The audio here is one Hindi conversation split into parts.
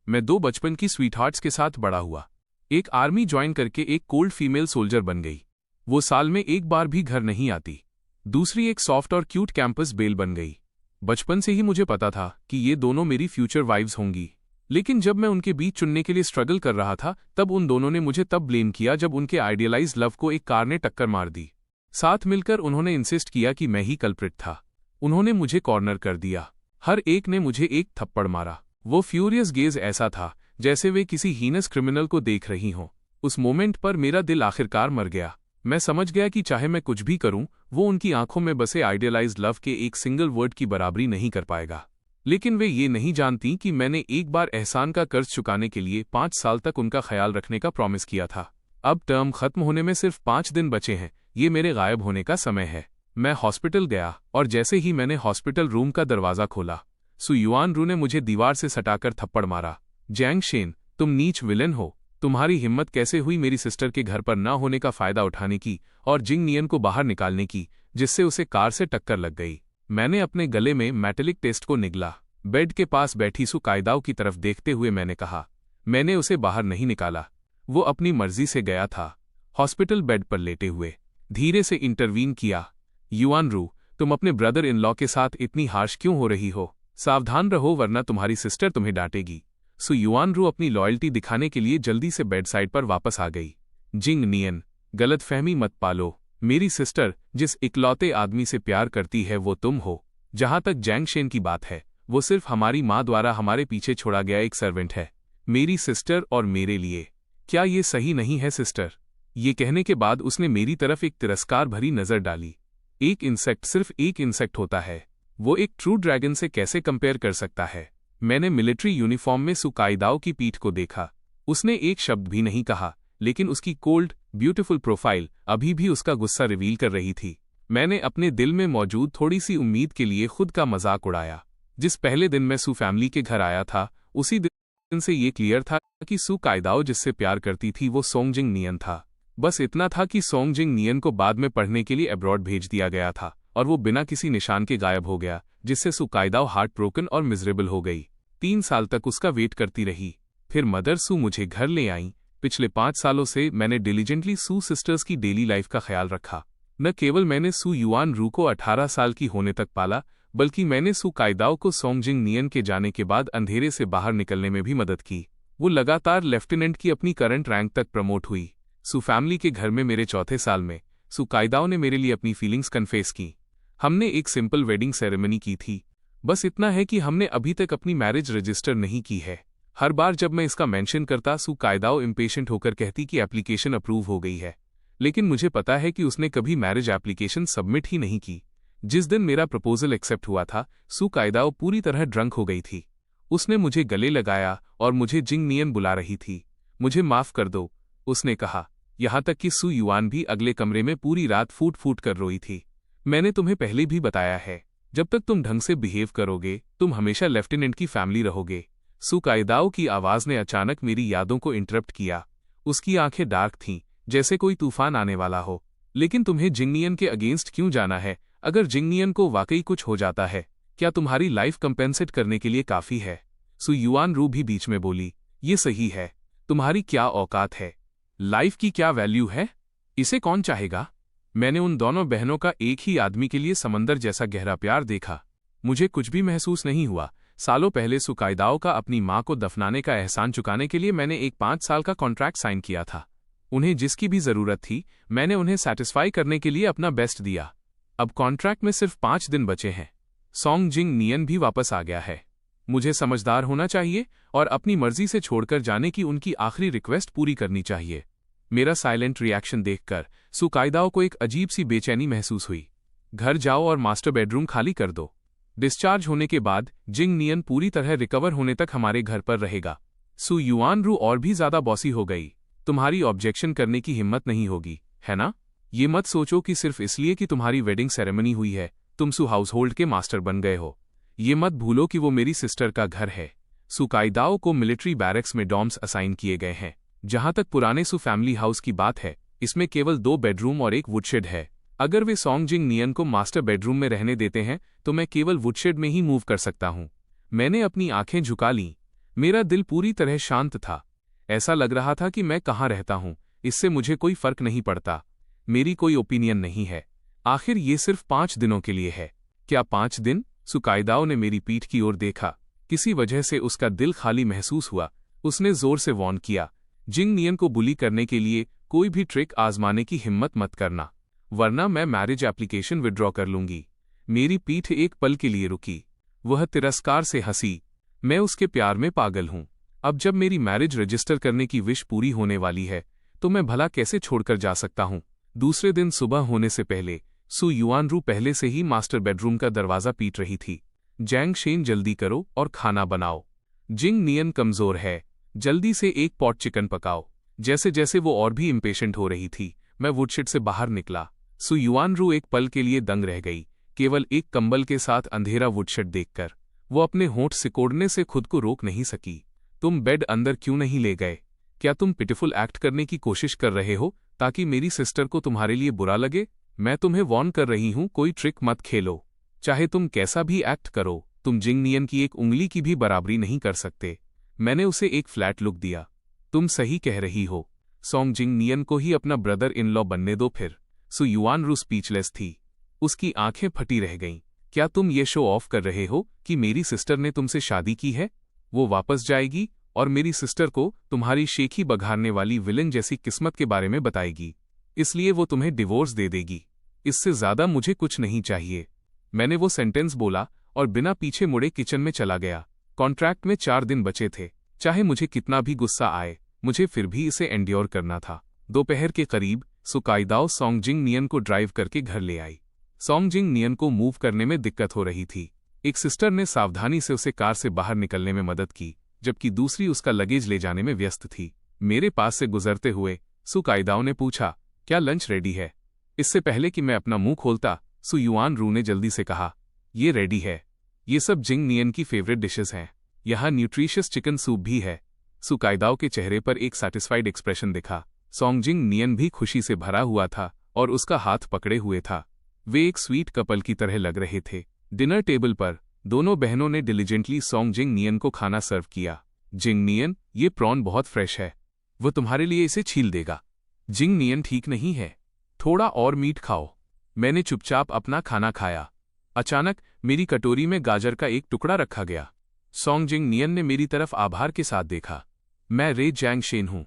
मैं 2 बचपन की स्वीटहार्ट्स के साथ बड़ा हुआ। एक आर्मी ज्वाइन करके एक कोल्ड फीमेल सोल्जर बन गई। वो साल में एक बार भी घर नहीं आती। दूसरी एक सॉफ्ट और क्यूट कैंपस बेल बन गई। बचपन से ही मुझे पता था कि ये दोनों मेरी फ्यूचर वाइफ्स होंगी। लेकिन जब मैं उनके बीच चुनने के लिए स्ट्रगल कर रहा था, तब उन दोनों ने मुझे तब ब्लेम किया जब उनके आइडियलाइज लव को एक कार ने टक्कर मार दी। साथ मिलकर उन्होंने इंसिस्ट किया कि मैं ही कल्प्रिट था। उन्होंने मुझे कॉर्नर कर दिया। हर एक ने मुझे एक थप्पड़ मारा। वो फ्यूरियस गेज ऐसा था जैसे वे किसी हीनस क्रिमिनल को देख रही हों। उस मोमेंट पर मेरा दिल आखिरकार मर गया। मैं समझ गया कि चाहे मैं कुछ भी करूं, वो उनकी आंखों में बसे आइडियलाइज्ड लव के एक सिंगल वर्ड की बराबरी नहीं कर पाएगा। लेकिन वे ये नहीं जानती कि मैंने एक बार एहसान का कर्ज चुकाने के लिए 5 साल तक उनका ख्याल रखने का प्रॉमिस किया था। अब टर्म खत्म होने में सिर्फ 5 दिन बचे हैं। ये मेरे गायब होने का समय है। मैं हॉस्पिटल गया और जैसे ही मैंने हॉस्पिटल रूम का दरवाजा खोला, सु युआन रू ने मुझे दीवार से सटाकर थप्पड़ मारा। जैंग शेन, तुम नीच विलेन हो। तुम्हारी हिम्मत कैसे हुई मेरी सिस्टर के घर पर ना होने का फायदा उठाने की और जिंग नियन को बाहर निकालने की, जिससे उसे कार से टक्कर लग गई। मैंने अपने गले में मेटेलिक टेस्ट को निगला। बेड के पास बैठी सु कायदाओ की तरफ देखते हुए मैंने कहा, मैंने उसे बाहर नहीं निकाला। वो अपनी मर्जी से गया था। हॉस्पिटल बेड पर लेटे हुए धीरे से इंटरवीन किया। युआन रू, तुम अपने ब्रदर इन लॉ के साथ इतनी हार्श क्यों हो रही हो? सावधान रहो वरना तुम्हारी सिस्टर तुम्हें डांटेगी। सु युआन रू अपनी लॉयल्टी दिखाने के लिए जल्दी से बेड साइड पर वापस आ गई। जिंग नियन, गलतफहमी मत पालो। मेरी सिस्टर जिस इकलौते आदमी से प्यार करती है वो तुम हो। जहां तक जैंग शेन की बात है, वो सिर्फ हमारी माँ द्वारा हमारे पीछे छोड़ा गया एक सर्वेंट है। मेरी सिस्टर और मेरे लिए। क्या ये सही नहीं है सिस्टर? ये कहने के बाद उसने मेरी तरफ एक तिरस्कार भरी नजर डाली। एक इंसेक्ट सिर्फ एक इंसेक्ट होता है। वो एक ट्रू ड्रैगन से कैसे कंपेयर कर सकता है? मैंने मिलिट्री यूनिफॉर्म में सु कायदाओ की पीठ को देखा। उसने एक शब्द भी नहीं कहा, लेकिन उसकी कोल्ड, ब्यूटीफुल प्रोफाइल अभी भी उसका गुस्सा रिवील कर रही थी। मैंने अपने दिल में मौजूद थोड़ी सी उम्मीद के लिए खुद का मजाक उड़ाया। जिस पहले दिन मैं सु फैमिली के घर आया था, उसी दिन से ये क्लियर था कि सु कायदाओ जिससे प्यार करती थी वो सोंगजिंग नियन था। बस इतना था कि सोंगजिंग नियन को बाद में पढ़ने के लिए अब्रॉड भेज दिया गया था और वो बिना किसी निशान के गायब हो गया, जिससे सु कायदाओ हार्ट ब्रोकन और मिजरेबल हो गई। 3 साल तक उसका वेट करती रही। फिर मदर सु मुझे घर ले आई। पिछले 5 सालों से मैंने डिलीजेंटली सु सिस्टर्स की डेली लाइफ का ख्याल रखा। न केवल मैंने सु युआन रू को 18 साल की होने तक पाला, बल्कि मैंने सु कायदाओ को सोंगजिंग नियन के जाने के बाद अंधेरे से बाहर निकलने में भी मदद की। वो लगातार लेफ्टिनेंट की अपनी करंट रैंक तक प्रमोट हुई। सु फैमिली के घर में मेरे चौथे साल में सु कायदाओ ने मेरे लिए अपनी फीलिंग्स कन्फेस की। हमने एक सिंपल वेडिंग सेरेमनी की थी। बस इतना है कि हमने अभी तक अपनी मैरिज रजिस्टर नहीं की है। हर बार जब मैं इसका मेंशन करता, सु कायदाओ इम्पेशेंट होकर कहती कि एप्लीकेशन अप्रूव हो गई है। लेकिन मुझे पता है कि उसने कभी मैरिज एप्लीकेशन सबमिट ही नहीं की। जिस दिन मेरा प्रपोजल एक्सेप्ट हुआ था, सु कायदाओ पूरी तरह ड्रंक हो गई थी। उसने मुझे गले लगाया और मुझे जिंग नियन बुला रही थी। मुझे माफ कर दो, उसने कहा। यहां तक कि सु युआन भी अगले कमरे में पूरी रात फूट फूट कर रोई थी। मैंने तुम्हें पहले भी बताया है, जब तक तुम ढंग से बिहेव करोगे, तुम हमेशा लेफ्टिनेंट की फैमिली रहोगे। सु कायदाओ की आवाज ने अचानक मेरी यादों को इंटरप्ट किया। उसकी आंखें डार्क थीं, जैसे कोई तूफान आने वाला हो। लेकिन तुम्हें जिंग नियन के अगेंस्ट क्यों जाना है? अगर जिंग नियन को वाकई कुछ हो जाता है, क्या तुम्हारी लाइफ कंपेंसेट करने के लिए काफी है? सु युआन रू भी बीच में बोली, ये सही है। तुम्हारी क्या औकात है? लाइफ की क्या वैल्यू है? इसे कौन चाहेगा? मैंने उन दोनों बहनों का एक ही आदमी के लिए समंदर जैसा गहरा प्यार देखा। मुझे कुछ भी महसूस नहीं हुआ। सालों पहले सु कायदाओ का अपनी मां को दफनाने का एहसान चुकाने के लिए मैंने एक 5 साल का कॉन्ट्रैक्ट साइन किया था। उन्हें जिसकी भी जरूरत थी, मैंने उन्हें सेटिस्फाई करने के लिए अपना बेस्ट दिया। अब कॉन्ट्रैक्ट में सिर्फ 5 दिन बचे हैं। सोंगजिंग नियन भी वापस आ गया है। मुझे समझदार होना चाहिए और अपनी मर्जी से छोड़कर जाने की उनकी आखिरी रिक्वेस्ट पूरी करनी चाहिए। मेरा साइलेंट रिएक्शन देखकर सु कायदाओ को एक अजीब सी बेचैनी महसूस हुई। घर जाओ और मास्टर बेडरूम खाली कर दो। डिस्चार्ज होने के बाद जिंग नियन पूरी तरह रिकवर होने तक हमारे घर पर रहेगा। सु युआन रू और भी ज्यादा बॉसी हो गई। तुम्हारी ऑब्जेक्शन करने की हिम्मत नहीं होगी, है ना? ये मत सोचो कि सिर्फ इसलिए कि तुम्हारी वेडिंग सेरेमनी हुई है, तुम सु हाउसहोल्ड के मास्टर बन गए हो। ये मत भूलो कि वो मेरी सिस्टर का घर है। सु कायदाओ को मिलिट्री बैरक्स में डॉर्म्स असाइन किए गए हैं। जहां तक पुराने सु फैमिली हाउस की बात है, इसमें केवल 2 बेडरूम और एक वुडशेड है। अगर वे सोंगजिंग नियन को मास्टर बेडरूम में रहने देते हैं, तो मैं केवल वुडशेड में ही मूव कर सकता हूं। मैंने अपनी आंखें झुका लीं। मेरा दिल पूरी तरह शांत था। ऐसा लग रहा था कि मैं कहाँ रहता हूँ, इससे मुझे कोई फर्क नहीं पड़ता। मेरी कोई ओपिनियन नहीं है। आखिर ये सिर्फ 5 दिनों के लिए है। क्या 5 दिन? सुकाइदाओ ने मेरी पीठ की ओर देखा। किसी वजह से उसका दिल खाली महसूस हुआ। उसने जोर से वॉर्न किया, जिंग नियन को बुली करने के लिए कोई भी ट्रिक आजमाने की हिम्मत मत करना, वरना मैं मैरिज एप्लीकेशन विड्रॉ कर लूंगी। मेरी पीठ एक पल के लिए रुकी। वह तिरस्कार से हंसी। मैं उसके प्यार में पागल हूं। अब जब मेरी मैरिज रजिस्टर करने की विश पूरी होने वाली है तो मैं भला कैसे छोड़कर जा सकता हूं। दूसरे दिन सुबह होने से पहले सु युआनरू पहले से ही मास्टर बेडरूम का दरवाजा पीट रही थी। जैंग शेन, जल्दी करो और खाना बनाओ। जिंग नियन कमजोर है, जल्दी से एक पॉट चिकन पकाओ। जैसे जैसे वो और भी इम्पेशेंट हो रही थी, मैं वुडशेड से बाहर निकला। सु युआनरू एक पल के लिए दंग रह गई, केवल एक कंबल के साथ अंधेरा वुडशेड देखकर। वो अपने होंठ सिकोड़ने से खुद को रोक नहीं सकी। तुम बेड अंदर क्यों नहीं ले गए? क्या तुम पिटिफुल एक्ट करने की कोशिश कर रहे हो ताकि मेरी सिस्टर को तुम्हारे लिए बुरा लगे? मैं तुम्हें वॉर्न कर रही हूं, कोई ट्रिक मत खेलो। चाहे तुम कैसा भी एक्ट करो, तुम जिंग नियन की एक उंगली की भी बराबरी नहीं कर सकते। मैंने उसे एक फ्लैट लुक दिया। तुम सही कह रही हो। सोंग जिंग नियन को ही अपना ब्रदर इन लॉ बनने दो फिर। सु युआनरू स्पीचलेस थी। उसकी आंखें फटी रह गईं। क्या तुम ये शो ऑफ कर रहे हो कि मेरी सिस्टर ने तुमसे शादी की है? वो वापस जाएगी और मेरी सिस्टर को तुम्हारी शेखी बघारने वाली विलन जैसी किस्मत के बारे में बताएगी, इसलिए वो तुम्हें डिवोर्स दे देगी। इससे ज्यादा मुझे कुछ नहीं चाहिए। मैंने वो सेंटेंस बोला और बिना पीछे मुड़े किचन में चला गया। कॉन्ट्रैक्ट में 4 दिन बचे थे। चाहे मुझे कितना भी गुस्सा आए, मुझे फिर भी इसे एंड्योर करना था। दोपहर के करीब सुकाइदाओ सोंग जिंग नियन को ड्राइव करके घर ले आई। सोंग जिंग नियन को मूव करने में दिक्कत हो रही थी। एक सिस्टर ने सावधानी से उसे कार से बाहर निकलने में मदद की, जबकि दूसरी उसका लगेज ले जाने में व्यस्त थी। मेरे पास से गुजरते हुए सुकाइदाओ ने पूछा, क्या लंच रेडी है? इससे पहले कि मैं अपना मुंह खोलता, सु युआनरू ने जल्दी से कहा, ये रेडी है। ये सब जिंग नियन की फेवरेट डिशेस हैं। यहाँ न्यूट्रिशियस चिकन सूप भी है। सुकाइदाओ के चेहरे पर एक सैटिस्फाइड एक्सप्रेशन दिखा। सोंग जिंग नियन भी खुशी से भरा हुआ था और उसका हाथ पकड़े हुए था। वे एक स्वीट कपल की तरह लग रहे थे। डिनर टेबल पर दोनों बहनों ने डिलीजेंटली सोंग जिंग नियन को खाना सर्व किया। जिंग नियन, ये प्रॉन बहुत फ्रेश है, वो तुम्हारे लिए इसे छील देगा। जिंग नियन, ठीक नहीं है, थोड़ा और मीट खाओ। मैंने चुपचाप अपना खाना खाया। अचानक मेरी कटोरी में गाजर का एक टुकड़ा रखा गया। सोंग जिंग नियन ने मेरी तरफ आभार के साथ देखा। मैं रे जैंग शेन हूं।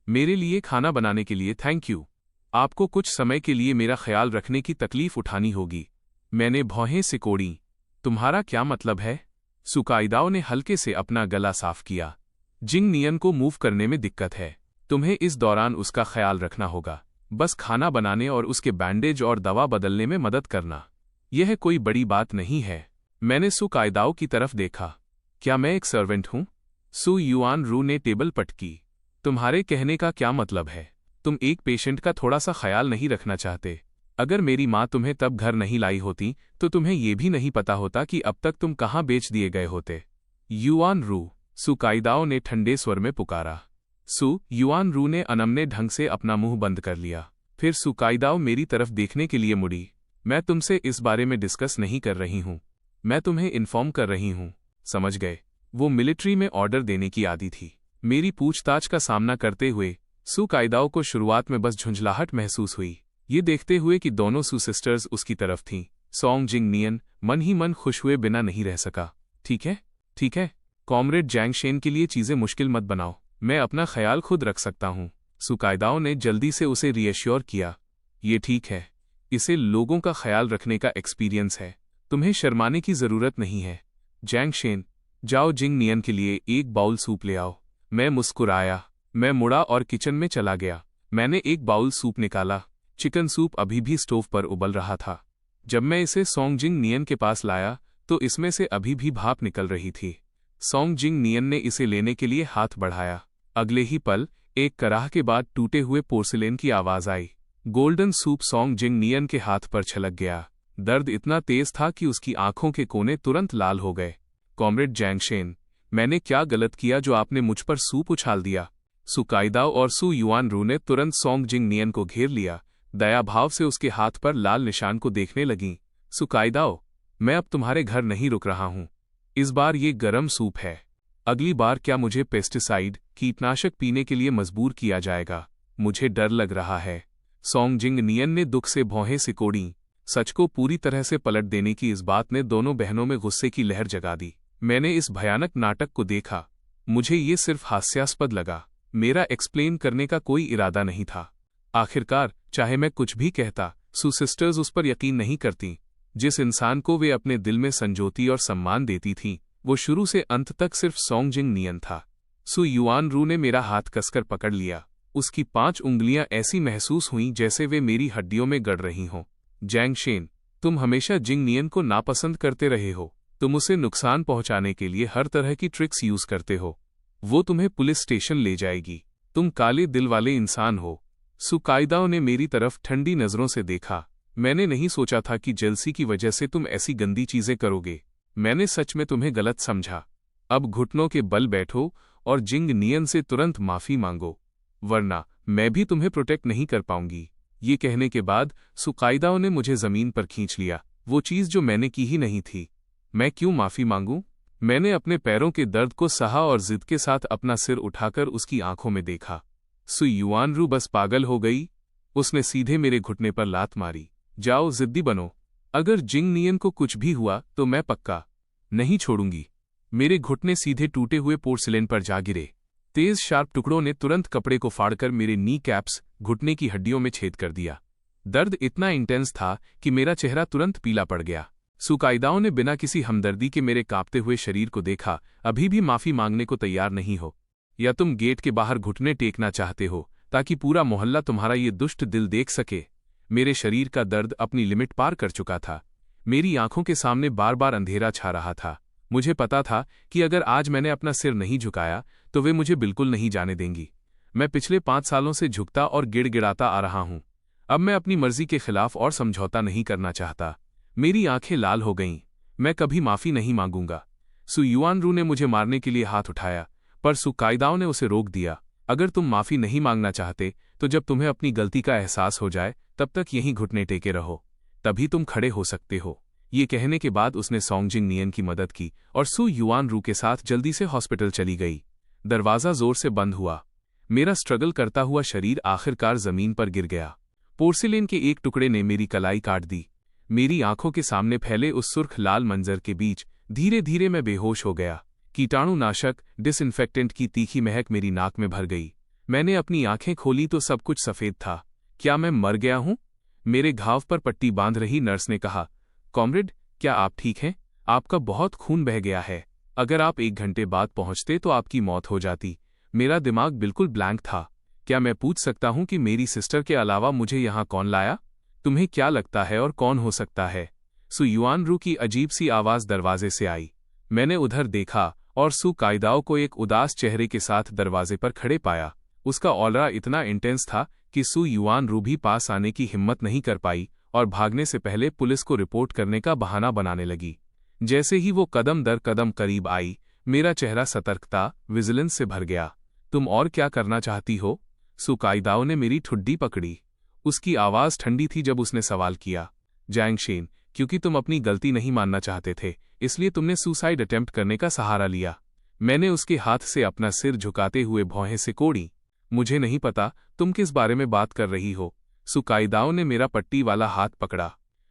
मेरे लिए खाना बनाने के लिए थैंक यू। आपको कुछ समय के लिए मेरा ख्याल रखने की तकलीफ उठानी होगी। मैंने भौहें सिकोड़ी। तुम्हारा क्या मतलब है? सुकाइदाओ ने हल्के से अपना गला साफ किया। जिंग नियन को मूव करने में दिक्कत है। तुम्हें इस दौरान उसका ख्याल रखना होगा। बस खाना बनाने और उसके बैंडेज और दवा बदलने में मदद करना। यह कोई बड़ी बात नहीं है। मैंने सुकाइदाओ की तरफ देखा। क्या मैं एक सर्वेंट हूं? सु युआनरू ने टेबल पटकी। तुम्हारे कहने का क्या मतलब है? तुम एक पेशेंट का थोड़ा सा ख्याल नहीं रखना चाहते? अगर मेरी माँ तुम्हें तब घर नहीं लाई होती तो तुम्हें यह भी नहीं पता होता कि अब तक तुम कहाँ बेच दिए गए होते। युआनरू, सुकाइदाओ ने ठंडे स्वर में पुकारा। सु युआनरू ने अनमने ढंग से अपना मुंह बंद कर लिया। फिर सुकाइदाओ मेरी तरफ देखने के लिए मुड़ी। मैं तुमसे इस बारे में डिस्कस नहीं कर रही हूं, मैं तुम्हें इन्फॉर्म कर रही हूं, समझ गए? वो मिलिट्री में ऑर्डर देने की आदी थी। मेरी पूछताछ का सामना करते हुए सुकाइदाओ को शुरुआत में बस झुंझलाहट महसूस हुई। ये देखते हुए कि दोनों सु सिस्टर्स उसकी तरफ थीं, सोंग जिंग नियन मन ही मन खुश हुए बिना नहीं रह सका। ठीक है, ठीक है, कॉमरेड जैंग शेन के लिए चीजें मुश्किल मत बनाओ, मैं अपना ख्याल खुद रख सकता हूं। सुकाइदाओ ने जल्दी से उसे रिएश्योर किया। ये ठीक है, इसे लोगों का ख्याल रखने का एक्सपीरियंस है, तुम्हें शर्माने की जरूरत नहीं है। जैंग शेन, जाओ जिंग नियन के लिए एक बाउल सूप ले आओ। मैं मुस्कुराया। मैं मुड़ा और किचन में चला गया। मैंने एक बाउल सूप निकाला। चिकन सूप अभी भी स्टोव पर उबल रहा था। जब मैं इसे सोंग जिंग नियन के पास लाया तो इसमें से अभी भी भाप निकल रही थी। सोंग जिंग नियन ने इसे लेने के लिए हाथ बढ़ाया। अगले ही पल एक कराह के बाद टूटे हुए पोर्सिलेन की आवाज आई। गोल्डन सूप सोंग जिंग नियन के हाथ पर छलक गया। दर्द इतना तेज था कि उसकी आंखों के कोने तुरंत लाल हो गए। कॉमरेड जैंग शेन, मैंने क्या गलत किया जो आपने मुझ पर सूप उछाल दिया? सुकाइदाओ और सु युआनरू ने तुरंत सोंग जिंग नियन को घेर लिया। दया भाव से उसके हाथ पर लाल निशान को देखने लगीं। सुकाइदाओ, मैं अब तुम्हारे घर नहीं रुक रहा हूं। इस बार ये गरम सूप है। अगली बार क्या मुझे पेस्टिसाइड कीटनाशक पीने के लिए मजबूर किया जाएगा? मुझे डर लग रहा है। सॉन्ग जिंग नियन ने दुख से भौहें सिकोड़ी। सच को पूरी तरह से पलट देने की इस बात ने दोनों बहनों में गुस्से की लहर जगा दी। मैंने इस भयानक नाटक को देखा। मुझे ये सिर्फ हास्यास्पद लगा। मेरा एक्सप्लेन करने का कोई इरादा नहीं था। आखिरकार चाहे मैं कुछ भी कहता, सू सिस्टर्स उस पर यकीन नहीं करती। जिस इंसान को वे अपने दिल में संजोती और सम्मान देती थीं, वो शुरू से अंत तक सिर्फ सॉन्ग जिंग नियन था। सू युआन रू ने मेरा हाथ कसकर पकड़ लिया। उसकी 5 उंगलियां ऐसी महसूस हुईं जैसे वे मेरी हड्डियों में गड़ रही हों। जैंग शेन, तुम हमेशा जिंग नियन को नापसंद करते रहे हो। तुम उसे नुकसान पहुंचाने के लिए हर तरह की ट्रिक्स यूज करते हो। वो तुम्हें पुलिस स्टेशन ले जाएगी। तुम काले दिल वाले इंसान हो। सुकाइदाओ ने मेरी तरफ ठंडी नजरों से देखा। मैंने नहीं सोचा था कि जेलसी की वजह से तुम ऐसी गंदी चीजें करोगे। मैंने सच में तुम्हें गलत समझा। अब घुटनों के बल बैठो और जिंग नियन से तुरंत माफी मांगो, वरना मैं भी तुम्हें प्रोटेक्ट नहीं कर पाऊंगी। ये कहने के बाद सुकाइदाओ ने मुझे जमीन पर खींच लिया, वो चीज जो मैंने की ही नहीं थी। मैं क्यों माफी मांगूं? मैंने अपने पैरों के दर्द को सहा और जिद के साथ अपना सिर उठाकर उसकी आंखों में देखा। सू युआन रू बस पागल हो गई। उसने सीधे मेरे घुटने पर लात मारी। जाओ, जिद्दी बनो। अगर जिंग नियन को कुछ भी हुआ तो मैं पक्का नहीं छोड़ूंगी। मेरे घुटने सीधे टूटे हुए पोर्सिलेन पर जा गिरे। तेज शार्प टुकड़ों ने तुरंत कपड़े को फाड़कर मेरे नी कैप्स, घुटने की हड्डियों में छेद कर दिया। दर्द इतना इंटेंस था कि मेरा चेहरा तुरंत पीला पड़ गया। सुकाइदाओ ने बिना किसी हमदर्दी के मेरे कांपते हुए शरीर को देखा। अभी भी माफी मांगने को तैयार नहीं हो, या तुम गेट के बाहर घुटने टेकना चाहते हो ताकि पूरा मोहल्ला तुम्हारा ये दुष्ट दिल देख सके? मेरे शरीर का दर्द अपनी लिमिट पार कर चुका था। मेरी आंखों के सामने बार बार अंधेरा छा रहा था। मुझे पता था कि अगर आज मैंने अपना सिर नहीं झुकाया तो वे मुझे बिल्कुल नहीं जाने देंगी। मैं पिछले 5 सालों से झुकता और गिड़गिड़ाता आ रहा हूं। अब मैं अपनी मर्जी के खिलाफ और समझौता नहीं करना चाहता। मेरी आंखें लाल हो गईं। मैं कभी माफी नहीं मांगूंगा। सू युआन रू ने मुझे मारने के लिए हाथ उठाया, पर सुकाइदाओ ने उसे रोक दिया। अगर तुम माफी नहीं मांगना चाहते तो जब तुम्हें अपनी गलती का एहसास हो जाए तब तक यहीं घुटने टेके रहो, तभी तुम खड़े हो सकते हो। ये कहने के बाद उसने सॉन्ग जिंग नियन की मदद की और सू युआन रू के साथ जल्दी से हॉस्पिटल चली गई। दरवाजा जोर से बंद हुआ। मेरा स्ट्रगल करता हुआ शरीर आखिरकार जमीन पर गिर गया। पोर्सिलेन के एक टुकड़े ने मेरी कलाई काट दी। मेरी आंखों के सामने फैले उस सुर्ख लाल मंजर के बीच धीरे धीरे मैं बेहोश हो गया। कीटाणुनाशक डिसइंफेक्टेंट की तीखी महक मेरी नाक में भर गई। मैंने अपनी आंखें खोली तो सब कुछ सफेद था। क्या मैं मर गया हूं? मेरे घाव पर पट्टी बांध रही नर्स ने कहा, कॉमरेड, क्या आप ठीक हैं? आपका बहुत खून बह गया है। अगर आप 1 घंटे बाद पहुंचते तो आपकी मौत हो जाती। मेरा दिमाग बिल्कुल ब्लैंक था। क्या मैं पूछ सकता हूं कि मेरी सिस्टर के अलावा मुझे यहां कौन लाया? तुम्हें क्या लगता है और कौन हो सकता है? सू युआन रू की अजीब सी आवाज दरवाजे से आई। मैंने उधर देखा और सुकाइदाओ को एक उदास चेहरे के साथ दरवाजे पर खड़े पाया। उसका ऑलरा इतना इंटेंस था कि सू युआन रू भी पास आने की हिम्मत नहीं कर पाई और भागने से पहले पुलिस को रिपोर्ट करने का बहाना बनाने लगी। जैसे ही वो कदम दर कदम करीब आई, मेरा चेहरा सतर्कता, विजिलेंस से भर गया। तुम और क्या करना चाहती हो? सुकाइदाओ ने मेरी ठुड्डी पकड़ी। उसकी आवाज ठंडी थी जब उसने सवाल किया। जैंग शेन, क्योंकि तुम अपनी गलती नहीं मानना चाहते थे, इसलिए तुमने सुसाइड अटेम्प्ट करने का सहारा लिया। मैंने उसके हाथ से अपना सिर झुकाते हुए भौहें सिकोड़ी। मुझे नहीं पता तुम किस बारे में बात कर रही हो। सुकाइदाओ ने मेरा पट्टी वाला हाथ पकड़ा।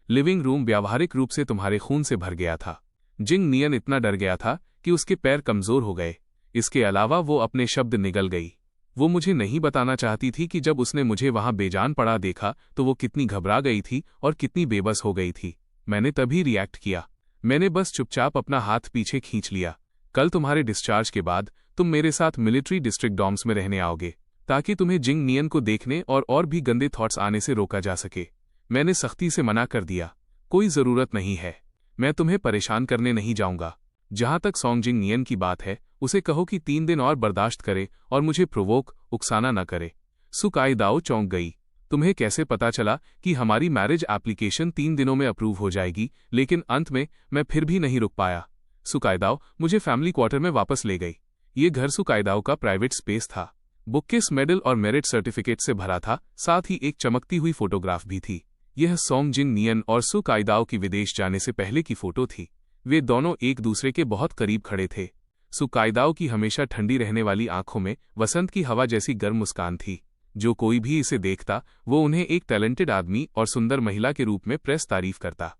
लिविंग रूम व्यावहारिक रूप से तुम्हारे खून से भर गया था। जिंग नियन इतना डर गया था कि उसके पैर कमजोर हो गए। इसके अलावा वो अपने शब्द निगल गई। वो मुझे नहीं बताना चाहती थी कि जब उसने मुझे वहां बेजान पड़ा देखा तो वो कितनी घबरा गई थी और कितनी बेबस हो गई थी। मैंने तभी रिएक्ट किया। मैंने बस चुपचाप अपना हाथ पीछे खींच लिया। कल तुम्हारे डिस्चार्ज के बाद तुम मेरे साथ मिलिट्री डिस्ट्रिक्ट डॉम्स में रहने आओगे, ताकि तुम्हें जिंग नियन को देखने और भी गंदे थॉट्स आने से रोका जा सके। मैंने सख्ती से मना कर दिया। कोई जरूरत नहीं है। मैं तुम्हें परेशान करने नहीं जाऊंगा। जहां तक सॉन्ग जिंग नियन की बात है, उसे कहो कि 3 दिन और बर्दाश्त करे और मुझे उकसाना न करे। सुकाइदाओ चौंक गई। तुम्हें कैसे पता चला कि हमारी मैरिज एप्लीकेशन 3 दिनों में अप्रूव हो जाएगी? लेकिन अंत में मैं फिर भी नहीं रुक पाया। सुकाइदाओ मुझे फैमिली क्वार्टर में वापस ले गई। ये घर सुकाइदाओ का प्राइवेट स्पेस था। बुककेस मेडल और मेरिट सर्टिफिकेट से भरा था, साथ ही एक चमकती हुई फोटोग्राफ भी थी। यह सॉन्ग जिंग नियन और सुकाइदाओ की विदेश जाने से पहले की फोटो थी। वे दोनों एक दूसरे के बहुत करीब खड़े थे। सु कायदाओ की हमेशा ठंडी रहने वाली आंखों में वसंत की हवा जैसी गर्म मुस्कान थी। जो कोई भी इसे देखता वो उन्हें एक टैलेंटेड आदमी और सुंदर महिला के रूप में प्रेस तारीफ करता।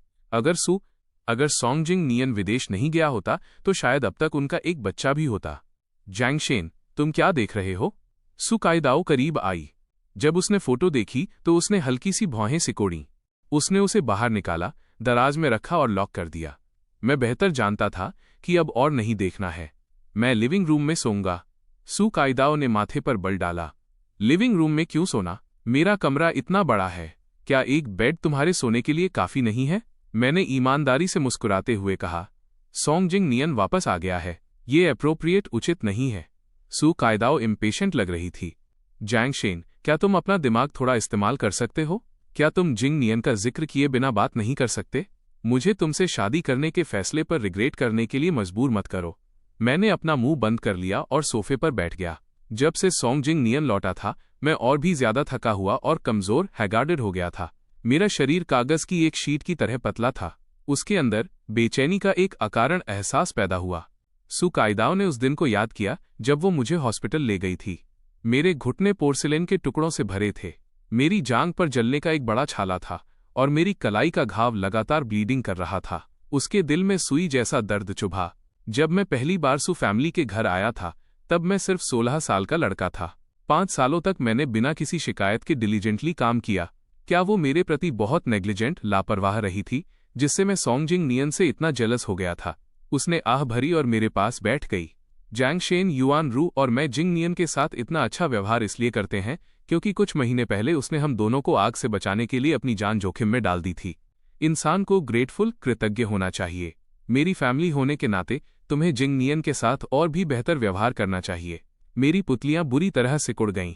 अगर सोंगजिंग नियन विदेश नहीं गया होता तो शायद अब तक उनका एक बच्चा भी होता। जैंगशेन, तुम क्या देख रहे हो? सु कायदाओ करीब आई। जब उसने फोटो देखी तो उसने हल्की सी भौहें सिकोड़ी। उसने उसे बाहर निकाला, दराज में रखा और लॉक कर दिया। मैं बेहतर जानता था कि अब और नहीं देखना है। मैं लिविंग रूम में सोऊंगा। सु कायदाओ ने माथे पर बल डाला। लिविंग रूम में क्यों सोना? मेरा कमरा इतना बड़ा है। क्या एक बेड तुम्हारे सोने के लिए काफी नहीं है? मैंने ईमानदारी से मुस्कुराते हुए कहा। सोंगजिंग नियन वापस आ गया है। ये एप्रोप्रिएट उचित नहीं है। सु कायदाओ इम्पेशेंट लग रही थी। जैंगशेन, क्या तुम अपना दिमाग थोड़ा इस्तेमाल कर सकते हो? क्या तुम जिंग नियन का जिक्र किए बिना बात नहीं कर सकते? मुझे तुमसे शादी करने के फैसले पर रिग्रेट करने के लिए मजबूर मत करो। मैंने अपना मुंह बंद कर लिया और सोफे पर बैठ गया। जब से सोंगजिंग नियन लौटा था मैं और भी ज्यादा थका हुआ और कमजोर हैगार्डेड हो गया था। मेरा शरीर कागज की एक शीट की तरह पतला था। उसके अंदर बेचैनी का एक अकारण एहसास पैदा हुआ। सु कायदाओ ने उस दिन को याद किया जब वो मुझे हॉस्पिटल ले गई थी। मेरे घुटने पोर्सिलेन के टुकड़ों से भरे थे। मेरी जांघ पर जलने का एक बड़ा छाला था और मेरी कलाई का घाव लगातार ब्लीडिंग कर रहा था। उसके दिल में सुई जैसा दर्द चुभा। जब मैं पहली बार सु फैमिली के घर आया था तब मैं सिर्फ 16 साल का लड़का था। 5 सालों तक मैंने बिना किसी शिकायत के डिलीजेंटली काम किया। क्या वो मेरे प्रति बहुत नेग्लिजेंट लापरवाह रही थी जिससे मैं सोंगजिंग नियन से इतना जेलस हो गया था? उसने आह भरी और मेरे पास बैठ गई। जैंगशेन, युआन रू और मैं जिंग नियन के साथ इतना अच्छा व्यवहार इसलिए करते हैं क्योंकि कुछ महीने पहले उसने हम दोनों को आग से बचाने के लिए अपनी जान जोखिम में डाल दी थी। इंसान को ग्रेटफुल, कृतज्ञ होना चाहिए। मेरी फैमिली होने के नाते तुम्हें जिंग नियन के साथ और भी बेहतर व्यवहार करना चाहिए। मेरी पुतलियां बुरी तरह सिकुड़ गईं।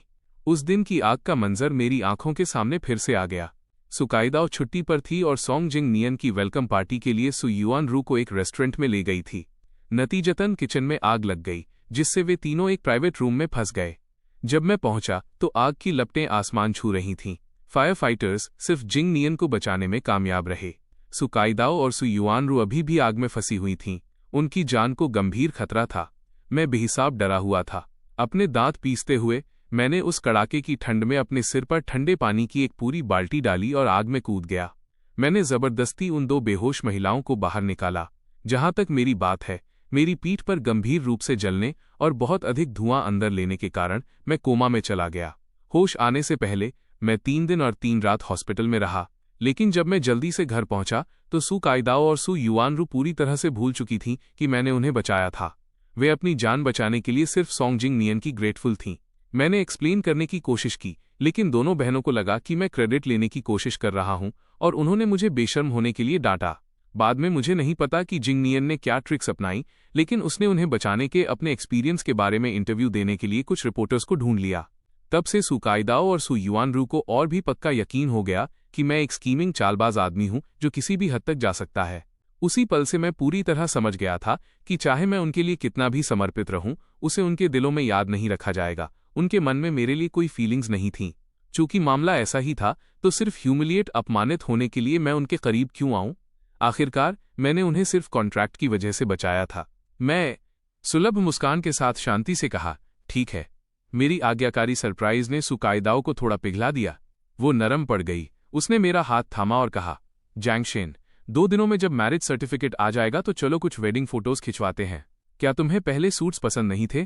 उस दिन की आग का मंजर मेरी आंखों के सामने फिर से आ गया। सु कायदाओ छुट्टी पर थी और सोंगजिंग नियन की वेलकम पार्टी के लिए सु युआन रू को एक रेस्टोरेंट में ले गई थी। नतीजतन किचन में आग लग गई जिससे वे तीनों एक प्राइवेट रूम में फंस गए। जब मैं पहुंचा तो आग की लपटें आसमान छू रही थीं। फायर फाइटर्स सिर्फ जिंग नियन को बचाने में कामयाब रहे। सु कायदाओ और सु युआन रू अभी भी आग में फंसी हुई थीं। उनकी जान को गंभीर खतरा था। मैं बेहिसाब डरा हुआ था। अपने दांत पीसते हुए मैंने उस कड़ाके की ठंड में अपने सिर पर ठंडे पानी की एक पूरी बाल्टी डाली और आग में कूद गया। मैंने जबरदस्ती उन 2 बेहोश महिलाओं को बाहर निकाला। जहां तक मेरी बात है, मेरी पीठ पर गंभीर रूप से जलने और बहुत अधिक धुआं अंदर लेने के कारण मैं कोमा में चला गया। होश आने से पहले मैं 3 दिन और 3 रात हॉस्पिटल में रहा। लेकिन जब मैं जल्दी से घर पहुंचा तो सु कायदाओ और सु युआन रू पूरी तरह से भूल चुकी थीं कि मैंने उन्हें बचाया था। वे अपनी जान बचाने के लिए सिर्फ सोंगजिंग नियन की ग्रेटफुल थीं। मैंने एक्सप्लेन करने की कोशिश की लेकिन दोनों बहनों को लगा कि मैं क्रेडिट लेने की कोशिश कर रहा हूं और उन्होंने मुझे बेशर्म होने के लिए डांटा। बाद में मुझे नहीं पता कि जिंग नियन ने क्या ट्रिक्स अपनाई, लेकिन उसने उन्हें बचाने के अपने एक्सपीरियंस के बारे में इंटरव्यू देने के लिए कुछ रिपोर्टर्स को ढूंढ लिया। तब से सु कायदाओ और सु युआन रू को और भी पक्का यकीन हो गया कि मैं एक स्कीमिंग चालबाज आदमी हूं जो किसी भी हद तक जा सकता है। उसी पल से मैं पूरी तरह समझ गया था कि चाहे मैं उनके लिए कितना भी समर्पित रहूं, उसे उनके दिलों में याद नहीं रखा जाएगा। उनके मन में मेरे लिए कोई फीलिंग्स नहीं थीं। चूंकि मामला ऐसा ही था तो सिर्फ ह्यूमिलिएट, अपमानित होने के लिए मैं उनके करीब क्यों आऊं? आखिरकार मैंने उन्हें सिर्फ कॉन्ट्रैक्ट की वजह से बचाया था। मैं सुलभ मुस्कान के साथ शांति से कहा, ठीक है। मेरी आज्ञाकारी सरप्राइज ने सु कायदाओ को थोड़ा पिघला दिया। वो नरम पड़ गई। उसने मेरा हाथ थामा और कहा, जैंगशेन, 2 दिनों में जब मैरिज सर्टिफिकेट आ जाएगा तो चलो कुछ वेडिंग फोटोज खिंचवाते हैं। क्या तुम्हें पहले सूट्स पसंद नहीं थे?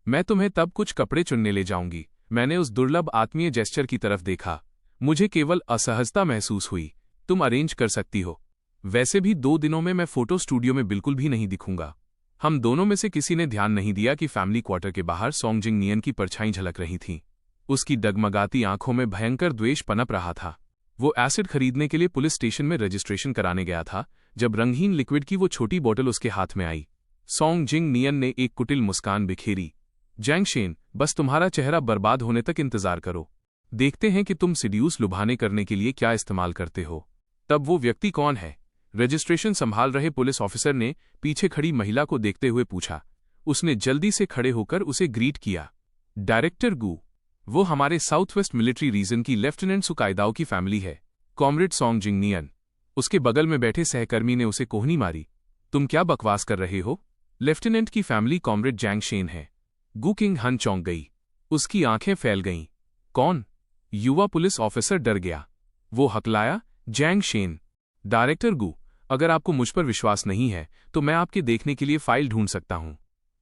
मैं तुम्हें तब कुछ कपड़े चुनने ले जाऊंगी। मैंने उस दुर्लभ आत्मीय जेस्चर की तरफ देखा। मुझे केवल असहजता महसूस हुई। तुम अरेंज कर सकती हो। वैसे भी 2 दिनों में मैं फोटो स्टूडियो में बिल्कुल भी नहीं दिखूंगा। हम दोनों में से किसी ने ध्यान नहीं दिया कि फैमिली क्वार्टर के बाहर सोंगजिंग नियन की परछाई झलक रही थी। उसकी डगमगाती आंखों में भयंकर द्वेष पनप रहा था। वो एसिड खरीदने के लिए पुलिस स्टेशन में रजिस्ट्रेशन कराने गया था जब रंगहीन लिक्विड की वो छोटी बोतल उसके हाथ में आई। सोंगजिंग नियन ने एक कुटिल मुस्कान बिखेरी। जैंगशेन, बस तुम्हारा चेहरा बर्बाद होने तक इंतजार करो। देखते हैं कि तुम सिड्यूस लुभाने करने के लिए क्या इस्तेमाल करते हो। तब वो व्यक्ति कौन है? रजिस्ट्रेशन संभाल रहे पुलिस ऑफिसर ने पीछे खड़ी महिला को देखते हुए पूछा। उसने जल्दी से खड़े होकर उसे ग्रीट किया। डायरेक्टर गू, वो हमारे साउथ वेस्ट मिलिट्री रीजन की लेफ्टिनेंट सु कायदाओ की फैमिली है। कॉमरेड सोंगजिंग नियन। उसके बगल में बैठे सहकर्मी ने उसे कोहनी मारी। तुम क्या बकवास कर रहे हो? लेफ्टिनेंट की फैमिली कॉमरेड जैंग शेन है। गु किंग हन चौंक गई। उसकी आंखें फैल गईं। कौन? युवा पुलिस ऑफिसर डर गया। वो हकलाया, जैंग शेन। डायरेक्टर गु, अगर आपको मुझ पर विश्वास नहीं है तो मैं आपके देखने के लिए फाइल ढूंढ सकता हूं।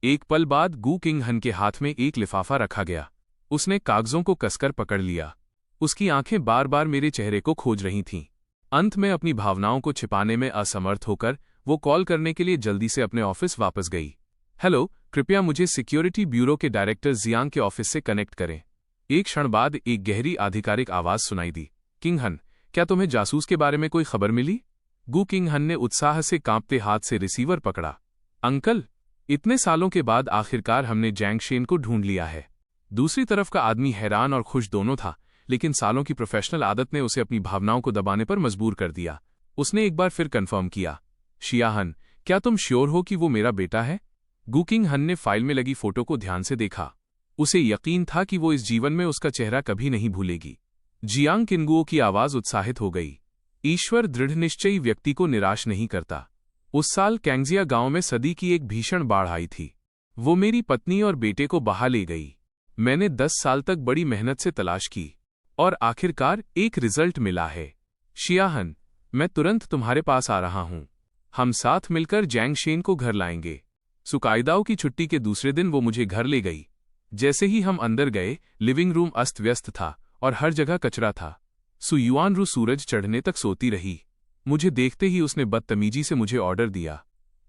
एक पल बाद गु किंग हन के हाथ में एक लिफाफा रखा गया। उसने कागजों को कसकर पकड़ लिया। उसकी आंखें बार बार मेरे चेहरे को खोज रही थीं। अंत में अपनी भावनाओं को छिपाने में असमर्थ होकर वो कॉल करने के लिए जल्दी से अपने ऑफिस वापस गई। हेलो, कृपया मुझे सिक्योरिटी ब्यूरो के डायरेक्टर जियांग के ऑफिस से कनेक्ट करें। एक क्षण बाद एक गहरी आधिकारिक आवाज सुनाई दी। किंग हन, क्या तुम्हें जासूस के बारे में कोई खबर मिली? गु किंग हन ने उत्साह से कांपते हाथ से रिसीवर पकड़ा। अंकल, इतने सालों के बाद आखिरकार हमने जैंग शेन को ढूंढ लिया है। दूसरी तरफ का आदमी हैरान और खुश दोनों था, लेकिन सालों की प्रोफेशनल आदत ने उसे अपनी भावनाओं को दबाने पर मजबूर कर दिया। उसने एक बार फिर कंफर्म किया, शियाहन, क्या तुम श्योर हो कि वो मेरा बेटा है? गु किंग हन ने फाइल में लगी फोटो को ध्यान से देखा। उसे यकीन था कि वो इस जीवन में उसका चेहरा कभी नहीं भूलेगी। जियांग किंगुओ की आवाज उत्साहित हो गई। ईश्वर दृढ़निश्चयी व्यक्ति को निराश नहीं करता। उस साल कैंगजिया गांव में सदी की एक भीषण बाढ़ आई थी। वो मेरी पत्नी और बेटे को बहा ले गई। मैंने 10 साल तक बड़ी मेहनत से तलाश की और आखिरकार एक रिजल्ट मिला है। शियाहन, मैं तुरंत तुम्हारे पास आ रहा हूं। हम साथ मिलकर जैंग शेन को घर लाएंगे। सुकाइदाओ की छुट्टी के दूसरे दिन वो मुझे घर ले गई। जैसे ही हम अंदर गए, लिविंग रूम अस्त व्यस्त था और हर जगह कचरा था। सु युआनरू सूरज चढ़ने तक सोती रही। मुझे देखते ही उसने बदतमीजी से मुझे ऑर्डर दिया,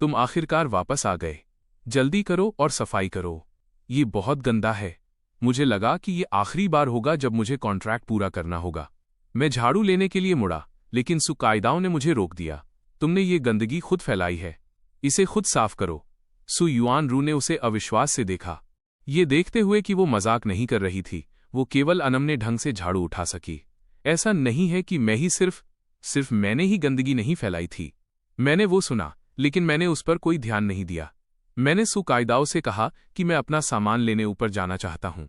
तुम आखिरकार वापस आ गए। जल्दी करो और सफाई करो। ये बहुत गंदा है। मुझे लगा कि ये आखिरी बार होगा जब मुझे कॉन्ट्रैक्ट पूरा करना होगा। मैं झाड़ू लेने के लिए मुड़ा, लेकिन सुकाइदाओ ने मुझे रोक दिया। तुमने ये गंदगी खुद फैलाई है, इसे खुद साफ करो। सु युआनरू ने उसे अविश्वास से देखा। ये देखते हुए कि वो मजाक नहीं कर रही थी, वो केवल अनमने ढंग से झाड़ू उठा सकी। ऐसा नहीं है कि मैं ही सिर्फ मैंने ही गंदगी नहीं फैलाई थी। मैंने वो सुना, लेकिन मैंने उस पर कोई ध्यान नहीं दिया। मैंने सुकाइदाओ से कहा कि मैं अपना सामान लेने ऊपर जाना चाहता हूं।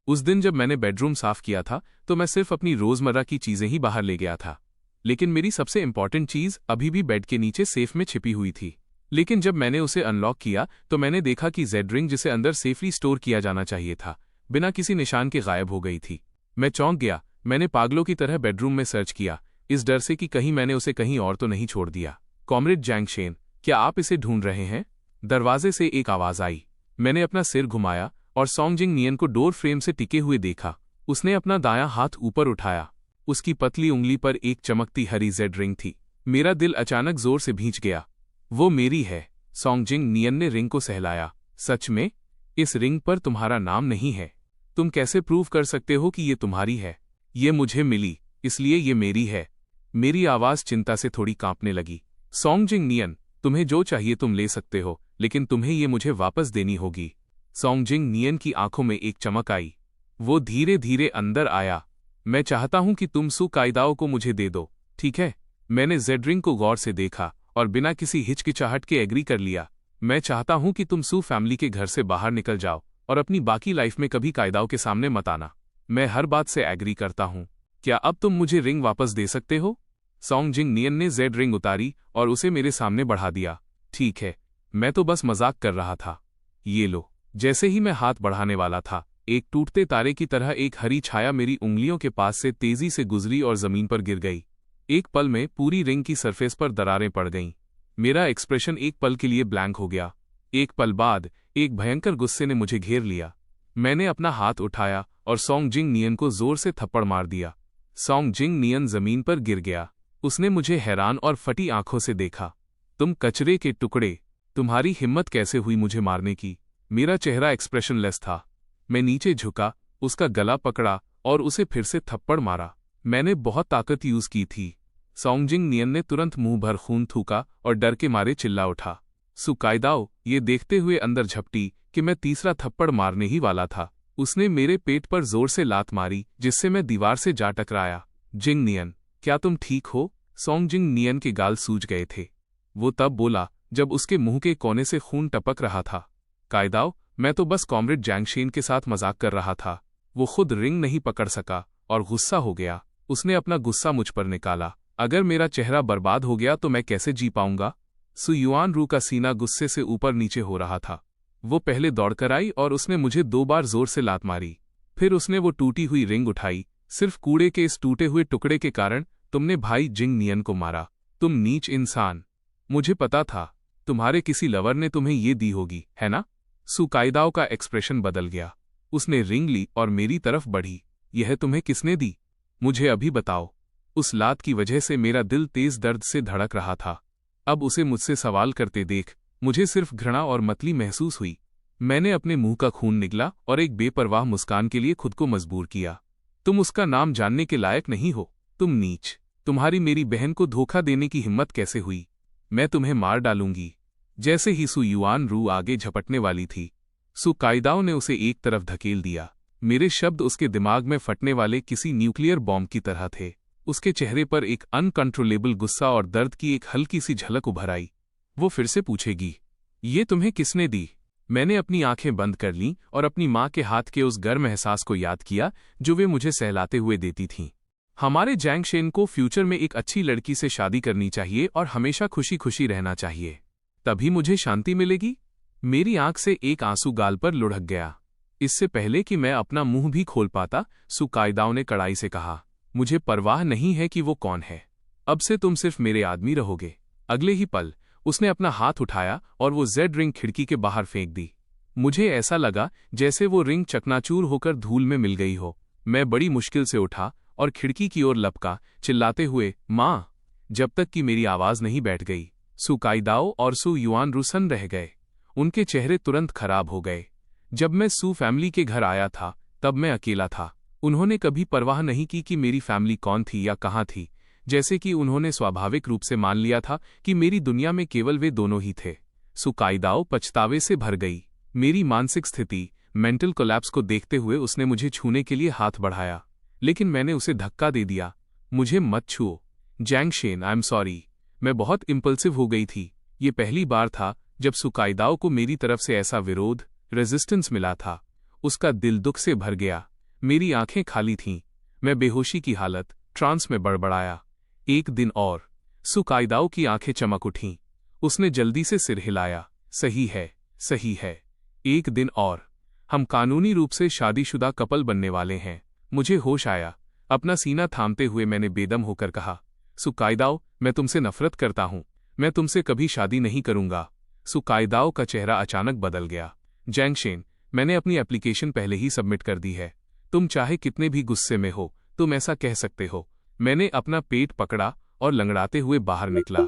उस दिन जब मैंने बेडरूम साफ किया था तो मैं सिर्फ अपनी रोजमर्रा की चीजें ही बाहर ले गया था, लेकिन मेरी सबसे इंपॉर्टेंट चीज अभी भी बेड के नीचे सेफ में छिपी हुई थी। लेकिन जब मैंने उसे अनलॉक किया तो मैंने देखा कि जेड रिंग, जिसे अंदर सेफली स्टोर किया जाना चाहिए था, बिना किसी निशान के गायब हो गई थी। मैं चौंक गया। मैंने पागलों की तरह बेडरूम में सर्च किया, इस डर से कि कहीं मैंने उसे कहीं और तो नहीं छोड़ दिया। कॉमरेड जैंग शेन, क्या आप इसे ढूंढ रहे हैं? दरवाजे से एक आवाज आई। मैंने अपना सिर घुमाया और सॉन्गजिंग नियन को डोर फ्रेम से टिके हुए देखा। उसने अपना दायां हाथ ऊपर उठाया। उसकी पतली उंगली पर एक चमकती हरी जेड रिंग थी। मेरा दिल अचानक जोर से भींच गया। वो मेरी है। सॉन्गजिंग नियन ने रिंग को सहलाया। सच में? इस रिंग पर तुम्हारा नाम नहीं है। तुम कैसे प्रूव कर सकते हो कि ये तुम्हारी है? ये मुझे मिली, इसलिए ये मेरी है। मेरी आवाज चिंता से थोड़ी कांपने लगी। सॉन्गजिंग नियन, तुम्हें जो चाहिए तुम ले सकते हो, लेकिन तुम्हें ये मुझे वापस देनी होगी। सॉन्गजिंग नियन की आंखों में एक चमक आई। वो धीरे धीरे अंदर आया। मैं चाहता हूं कि तुम सुकाइदाओ को मुझे दे दो, ठीक है? मैंने जेड रिंग को गौर से देखा और बिना किसी हिचकिचाहट के एग्री कर लिया। मैं चाहता हूं कि तुम सू फैमिली के घर से बाहर निकल जाओ और अपनी बाकी लाइफ में कभी कायदाओं के सामने मत आना। मैं हर बात से एग्री करता हूं। क्या अब तुम मुझे रिंग वापस दे सकते हो? सॉन्गजिंग नियन ने जेड रिंग उतारी और उसे मेरे सामने बढ़ा दिया। ठीक है, मैं तो बस मजाक कर रहा था। ये लो। जैसे ही मैं हाथ बढ़ाने वाला था, एक टूटते तारे की तरह एक हरी छाया मेरी उंगलियों के पास से तेजी से गुजरी और जमीन पर गिर गई। एक पल में पूरी रिंग की सरफेस पर दरारें पड़ गईं। मेरा एक्सप्रेशन एक पल के लिए ब्लैंक हो गया। एक पल बाद एक भयंकर गुस्से ने मुझे घेर लिया। मैंने अपना हाथ उठाया और सॉन्गजिंग नियन को जोर से थप्पड़ मार दिया। सॉन्गजिंग नियन जमीन पर गिर गया। उसने मुझे हैरान और फटी आंखों से देखा। तुम कचरे के टुकड़े, तुम्हारी हिम्मत कैसे हुई मुझे मारने की? मेरा चेहरा एक्सप्रेशनलेस था। मैं नीचे झुका, उसका गला पकड़ा और उसे फिर से थप्पड़ मारा। मैंने बहुत ताकत यूज की थी। सॉन्गजिंग नियन ने तुरंत मुंह भर खून थूका और डर के मारे चिल्ला उठा। सुकाइदाओ ये देखते हुए अंदर झपटी कि मैं तीसरा थप्पड़ मारने ही वाला था। उसने मेरे पेट पर जोर से लात मारी, जिससे मैं दीवार से जा टकराया। जिंग नियन, क्या तुम ठीक हो? सॉन्गजिंग नियन के गाल सूज गए थे। वो तब बोला जब उसके मुंह के कोने से खून टपक रहा था। कायदाओ, मैं तो बस कॉमरेड जैंग शेन के साथ मजाक कर रहा था। वो खुद रिंग नहीं पकड़ सका और गुस्सा हो गया। उसने अपना गुस्सा मुझ पर निकाला। अगर मेरा चेहरा बर्बाद हो गया तो मैं कैसे जी पाऊंगा? सु युआनरू का सीना गुस्से से ऊपर नीचे हो रहा था। वो पहले दौड़कर आई और उसने मुझे 2 बार जोर से लात मारी। फिर उसने वो टूटी हुई रिंग उठाई। सिर्फ कूड़े के इस टूटे हुए टुकड़े के कारण तुमने भाई जिंग नियन को मारा। तुम नीच इंसान। मुझे पता था तुम्हारे किसी लवर ने तुम्हें ये दी होगी, है ना? सु काइदाओ का एक्सप्रेशन बदल गया। उसने रिंग ली और मेरी तरफ बढ़ी। यह तुम्हें किसने दी? मुझे अभी बताओ। उस लात की वजह से मेरा दिल तेज दर्द से धड़क रहा था। अब उसे मुझसे सवाल करते देख मुझे सिर्फ घृणा और मतली महसूस हुई। मैंने अपने मुंह का खून निगला और एक बेपरवाह मुस्कान के लिए खुद को मजबूर किया। तुम उसका नाम जानने के लायक नहीं हो, तुम नीच। तुम्हारी मेरी बहन को धोखा देने की हिम्मत कैसे हुई? मैं तुम्हें मार डालूंगी। जैसे ही सु युआनरू आगे झपटने वाली थी, सु काइदाओ ने उसे एक तरफ धकेल दिया। मेरे शब्द उसके दिमाग में फटने वाले किसी न्यूक्लियर बॉम्ब की तरह थे। उसके चेहरे पर एक अनकंट्रोलेबल गुस्सा और दर्द की एक हल्की सी झलक उभर आई। वो फिर से पूछेगी, ये तुम्हें किसने दी? मैंने अपनी आंखें बंद कर लीं और अपनी माँ के हाथ के उस गर्म एहसास को याद किया जो वे मुझे सहलाते हुए देती थीं। हमारे जैंग शेन को फ्यूचर में एक अच्छी लड़की से शादी करनी चाहिए और हमेशा खुशी खुशी रहना चाहिए, तभी मुझे शांति मिलेगी। मेरी आंख से एक आंसू गाल पर लुढ़क गया। इससे पहले कि मैं अपना मुंह भी खोल पाता, सु काइदाओ ने कड़ाई से कहा, मुझे परवाह नहीं है कि वो कौन है। अब से तुम सिर्फ मेरे आदमी रहोगे। अगले ही पल उसने अपना हाथ उठाया और वो जेड रिंग खिड़की के बाहर फेंक दी। मुझे ऐसा लगा जैसे वो रिंग चकनाचूर होकर धूल में मिल गई हो। मैं बड़ी मुश्किल से उठा और खिड़की की ओर लपका, चिल्लाते हुए, माँ, जब तक कि मेरी आवाज नहीं बैठ गई। सु काइदाओ और सु युआनरू सन्न रह गए। उनके चेहरे तुरंत खराब हो गए। जब मैं सु फैमिली के घर आया था तब मैं अकेला था। उन्होंने कभी परवाह नहीं की कि मेरी फैमिली कौन थी या कहाँ थी, जैसे कि उन्होंने स्वाभाविक रूप से मान लिया था कि मेरी दुनिया में केवल वे दोनों ही थे। सु काइदाओ पछतावे से भर गई। मेरी मानसिक स्थिति, मेंटल कोलैप्स को देखते हुए उसने मुझे छूने के लिए हाथ बढ़ाया, लेकिन मैंने उसे धक्का दे दिया। मुझे मत छुओ जैंग शेन, आई एम सॉरी। मैं बहुत इम्पल्सिव हो गई थी। ये पहली बार था जब सु काइदाओ को मेरी तरफ से ऐसा विरोध, रेजिस्टेंस मिला था। उसका दिल दुख से भर गया। मेरी आंखें खाली थीं। मैं बेहोशी की हालत, ट्रांस में बड़बड़ाया। एक दिन और। सु काइदाओ की आंखें चमक उठीं। उसने जल्दी से सिर हिलाया। सही है, सही है। एक दिन और। हम कानूनी रूप से शादीशुदा कपल बनने वाले हैं। मुझे होश आया। अपना सीना थामते हुए मैंने बेदम होकर कहा, सु काइदाओ, मैं तुमसे नफरत करता हूं। मैं तुमसे कभी शादी नहीं करूंगा। सु काइदाओ का चेहरा अचानक बदल गया। जैंग शेन, मैंने अपनी एप्लीकेशन पहले ही सबमिट कर दी है। तुम चाहे कितने भी गुस्से में हो, तुम ऐसा कह सकते हो। मैंने अपना पेट पकड़ा और लंगड़ाते हुए बाहर निकला।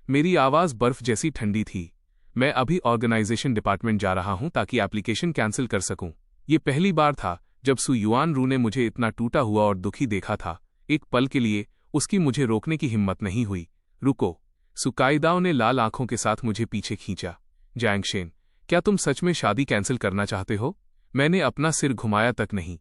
मेरी आवाज बर्फ जैसी ठंडी थी। मैं अभी ऑर्गेनाइजेशन डिपार्टमेंट जा रहा हूं ताकि एप्लीकेशन कैंसिल कर सकूं। ये पहली बार था जब सु युआनरू ने मुझे इतना टूटा हुआ और दुखी देखा था। एक पल के लिए उसकी मुझे रोकने की हिम्मत नहीं हुई। रुको। सु काइदाओ ने लाल आंखों के साथ मुझे पीछे खींचा। जैंग शेन, क्या तुम सच में शादी कैंसिल करना चाहते हो? मैंने अपना सिर घुमाया तक नहीं।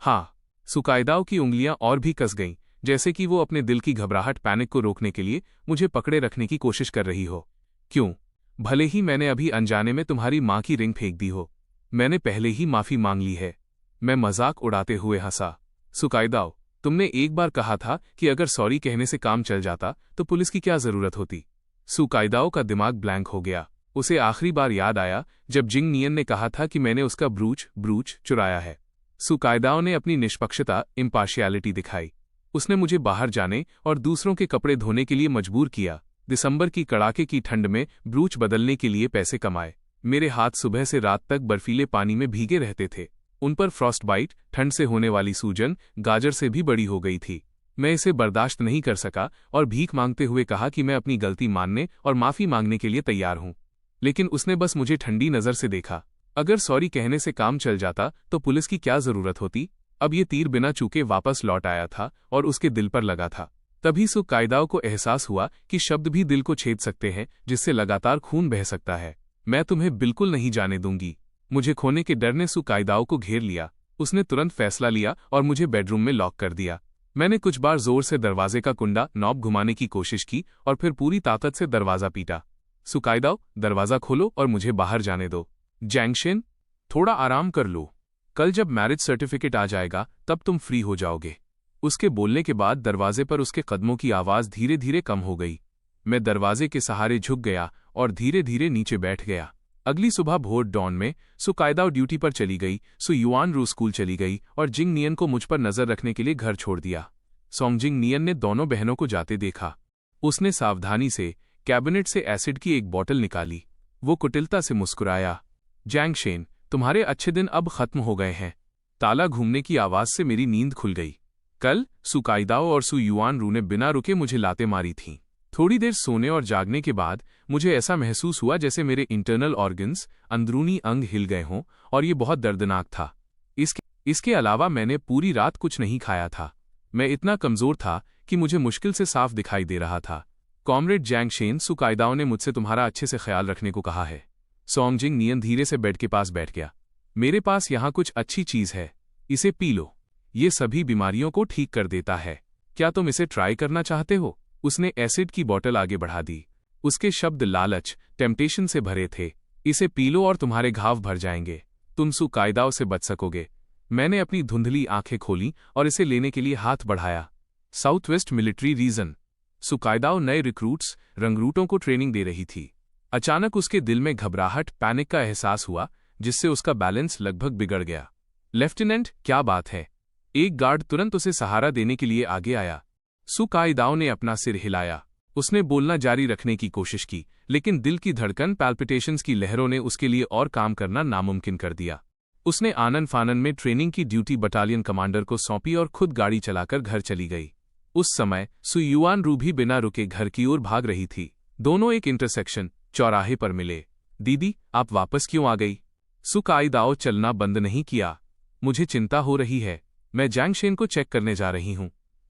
हाँ। सु काइदाओ की उंगलियां और भी कस गईं, जैसे कि वो अपने दिल की घबराहट, पैनिक को रोकने के लिए मुझे पकड़े रखने की कोशिश कर रही हो। क्यों? भले ही मैंने अभी अनजाने में तुम्हारी माँ की रिंग फेंक दी हो। मैंने पहले ही माफी मांग ली है। मैं मजाक उड़ाते हुए हंसा। सु काइदाओ, तुमने एक बार कहा था कि अगर सॉरी कहने से काम चल जाता तो पुलिस की क्या जरूरत होती। सु काइदाओ का दिमाग ब्लैंक हो गया। उसे आखिरी बार याद आया जब जिंग नियन ने कहा था कि मैंने उसका ब्रूच चुराया है। सु काइदाओ ने अपनी निष्पक्षता, इम्पार्शियलिटी दिखाई। उसने मुझे बाहर जाने और दूसरों के कपड़े धोने के लिए मजबूर किया। दिसंबर की कड़ाके की ठंड में ब्रूच बदलने के लिए पैसे कमाए। मेरे हाथ सुबह से रात तक बर्फीले पानी में भीगे रहते थे। उन पर फ्रॉस्ट बाइट, ठंड से होने वाली सूजन, गाजर से भी बड़ी हो गई थी। मैं इसे बर्दाश्त नहीं कर सका और भीख मांगते हुए कहा कि मैं अपनी गलती मानने और माफी मांगने के लिए तैयार हूं। लेकिन उसने बस मुझे ठंडी नजर से देखा। अगर सॉरी कहने से काम चल जाता तो पुलिस की क्या जरूरत होती। अब ये तीर बिना चूके वापस लौट आया था और उसके दिल पर लगा था। तभी सु काइदाओ को एहसास हुआ कि शब्द भी दिल को छेद सकते हैं, जिससे लगातार खून बह सकता है। मैं तुम्हें बिल्कुल नहीं जाने दूंगी। मुझे खोने के डर ने सु काइदाओ को घेर लिया। उसने तुरंत फैसला लिया और मुझे बेडरूम में लॉक कर दिया। मैंने कुछ बार जोर से दरवाजे का कुंडा, नॉब घुमाने की कोशिश की और फिर पूरी ताकत से दरवाजा पीटा। सु काइदाओ, दरवाजा खोलो और मुझे बाहर जाने दो। जैंग शेन, थोड़ा आराम कर लो। कल जब मैरिज सर्टिफिकेट आ जाएगा तब तुम फ्री हो जाओगे। उसके बोलने के बाद दरवाजे पर उसके कदमों की आवाज धीरे धीरे कम हो गई। मैं दरवाजे के सहारे झुक गया और धीरे धीरे नीचे बैठ गया। अगली सुबह भोर डॉन में सु कायदाओ ड्यूटी पर चली गई, सु युआन रू स्कूल चली गई और जिंग नियन को मुझ पर नजर रखने के लिए घर छोड़ दिया। सोंगजिंग नियन ने दोनों बहनों को जाते देखा। उसने सावधानी से कैबिनेट से एसिड की एक बोतल निकाली। वो कुटिलता से मुस्कुराया। जैंगशेन, तुम्हारे अच्छे दिन अब खत्म हो गए हैं। ताला घूमने की आवाज से मेरी नींद खुल गई। कल सु कायदाओ और सु युआन रू ने बिना रुके मुझे लाते मारी थीं। थोड़ी देर सोने और जागने के बाद मुझे ऐसा महसूस हुआ जैसे मेरे इंटरनल ऑर्गन्स, अंदरूनी अंग हिल गए हों, और ये बहुत दर्दनाक था। इसके अलावा मैंने पूरी रात कुछ नहीं खाया था। मैं इतना कमजोर था कि मुझे मुश्किल से साफ दिखाई दे रहा था। कॉमरेड जैंगशेन, सु कायदाओ ने मुझसे तुम्हारा अच्छे से ख्याल रखने को कहा है। सोंगजिंग नियन धीरे से बेड के पास बैठ गया। मेरे पास यहाँ कुछ अच्छी चीज है, इसे पी लो। ये सभी बीमारियों को ठीक कर देता है। क्या तुम इसे ट्राई करना चाहते हो? उसने एसिड की बोतल आगे बढ़ा दी। उसके शब्द लालच, टेम्पटेशन से भरे थे। इसे पी लो और तुम्हारे घाव भर जाएंगे। तुम सु कायदाओ से बच सकोगे। मैंने अपनी धुंधली आंखें खोली और इसे लेने के लिए हाथ बढ़ाया। South west military region. सु कायदाओ नए रिक्रूट्स, रंगरूटों को ट्रेनिंग दे रही थी। अचानक उसके दिल में घबराहट, पैनिक का एहसास हुआ, जिससे उसका बैलेंस लगभग बिगड़ गया। लेफ्टिनेंट, क्या बात है? एक गार्ड तुरंत उसे सहारा देने के लिए आगे आया। सु कायदाओ ने अपना सिर हिलाया। उसने बोलना जारी रखने की कोशिश की, लेकिन दिल की धड़कन, पैल्पिटेशंस की लहरों ने उसके लिए और काम करना नामुमकिन कर दिया। उसने आनन फानन में ट्रेनिंग की ड्यूटी बटालियन कमांडर को सौंपी और खुद गाड़ी चलाकर घर चली गई। उस समय सु युआन रू भी बिना रुके घर की ओर भाग रही थी। दोनों एक इंटरसेक्शन, चौराहे पर मिले। दीदी, आप वापस क्यों आ गई? सु कायदाओ चलना बंद नहीं किया। मुझे चिंता हो रही है। मैं जैंगशेन को चेक करने जा रही हूं।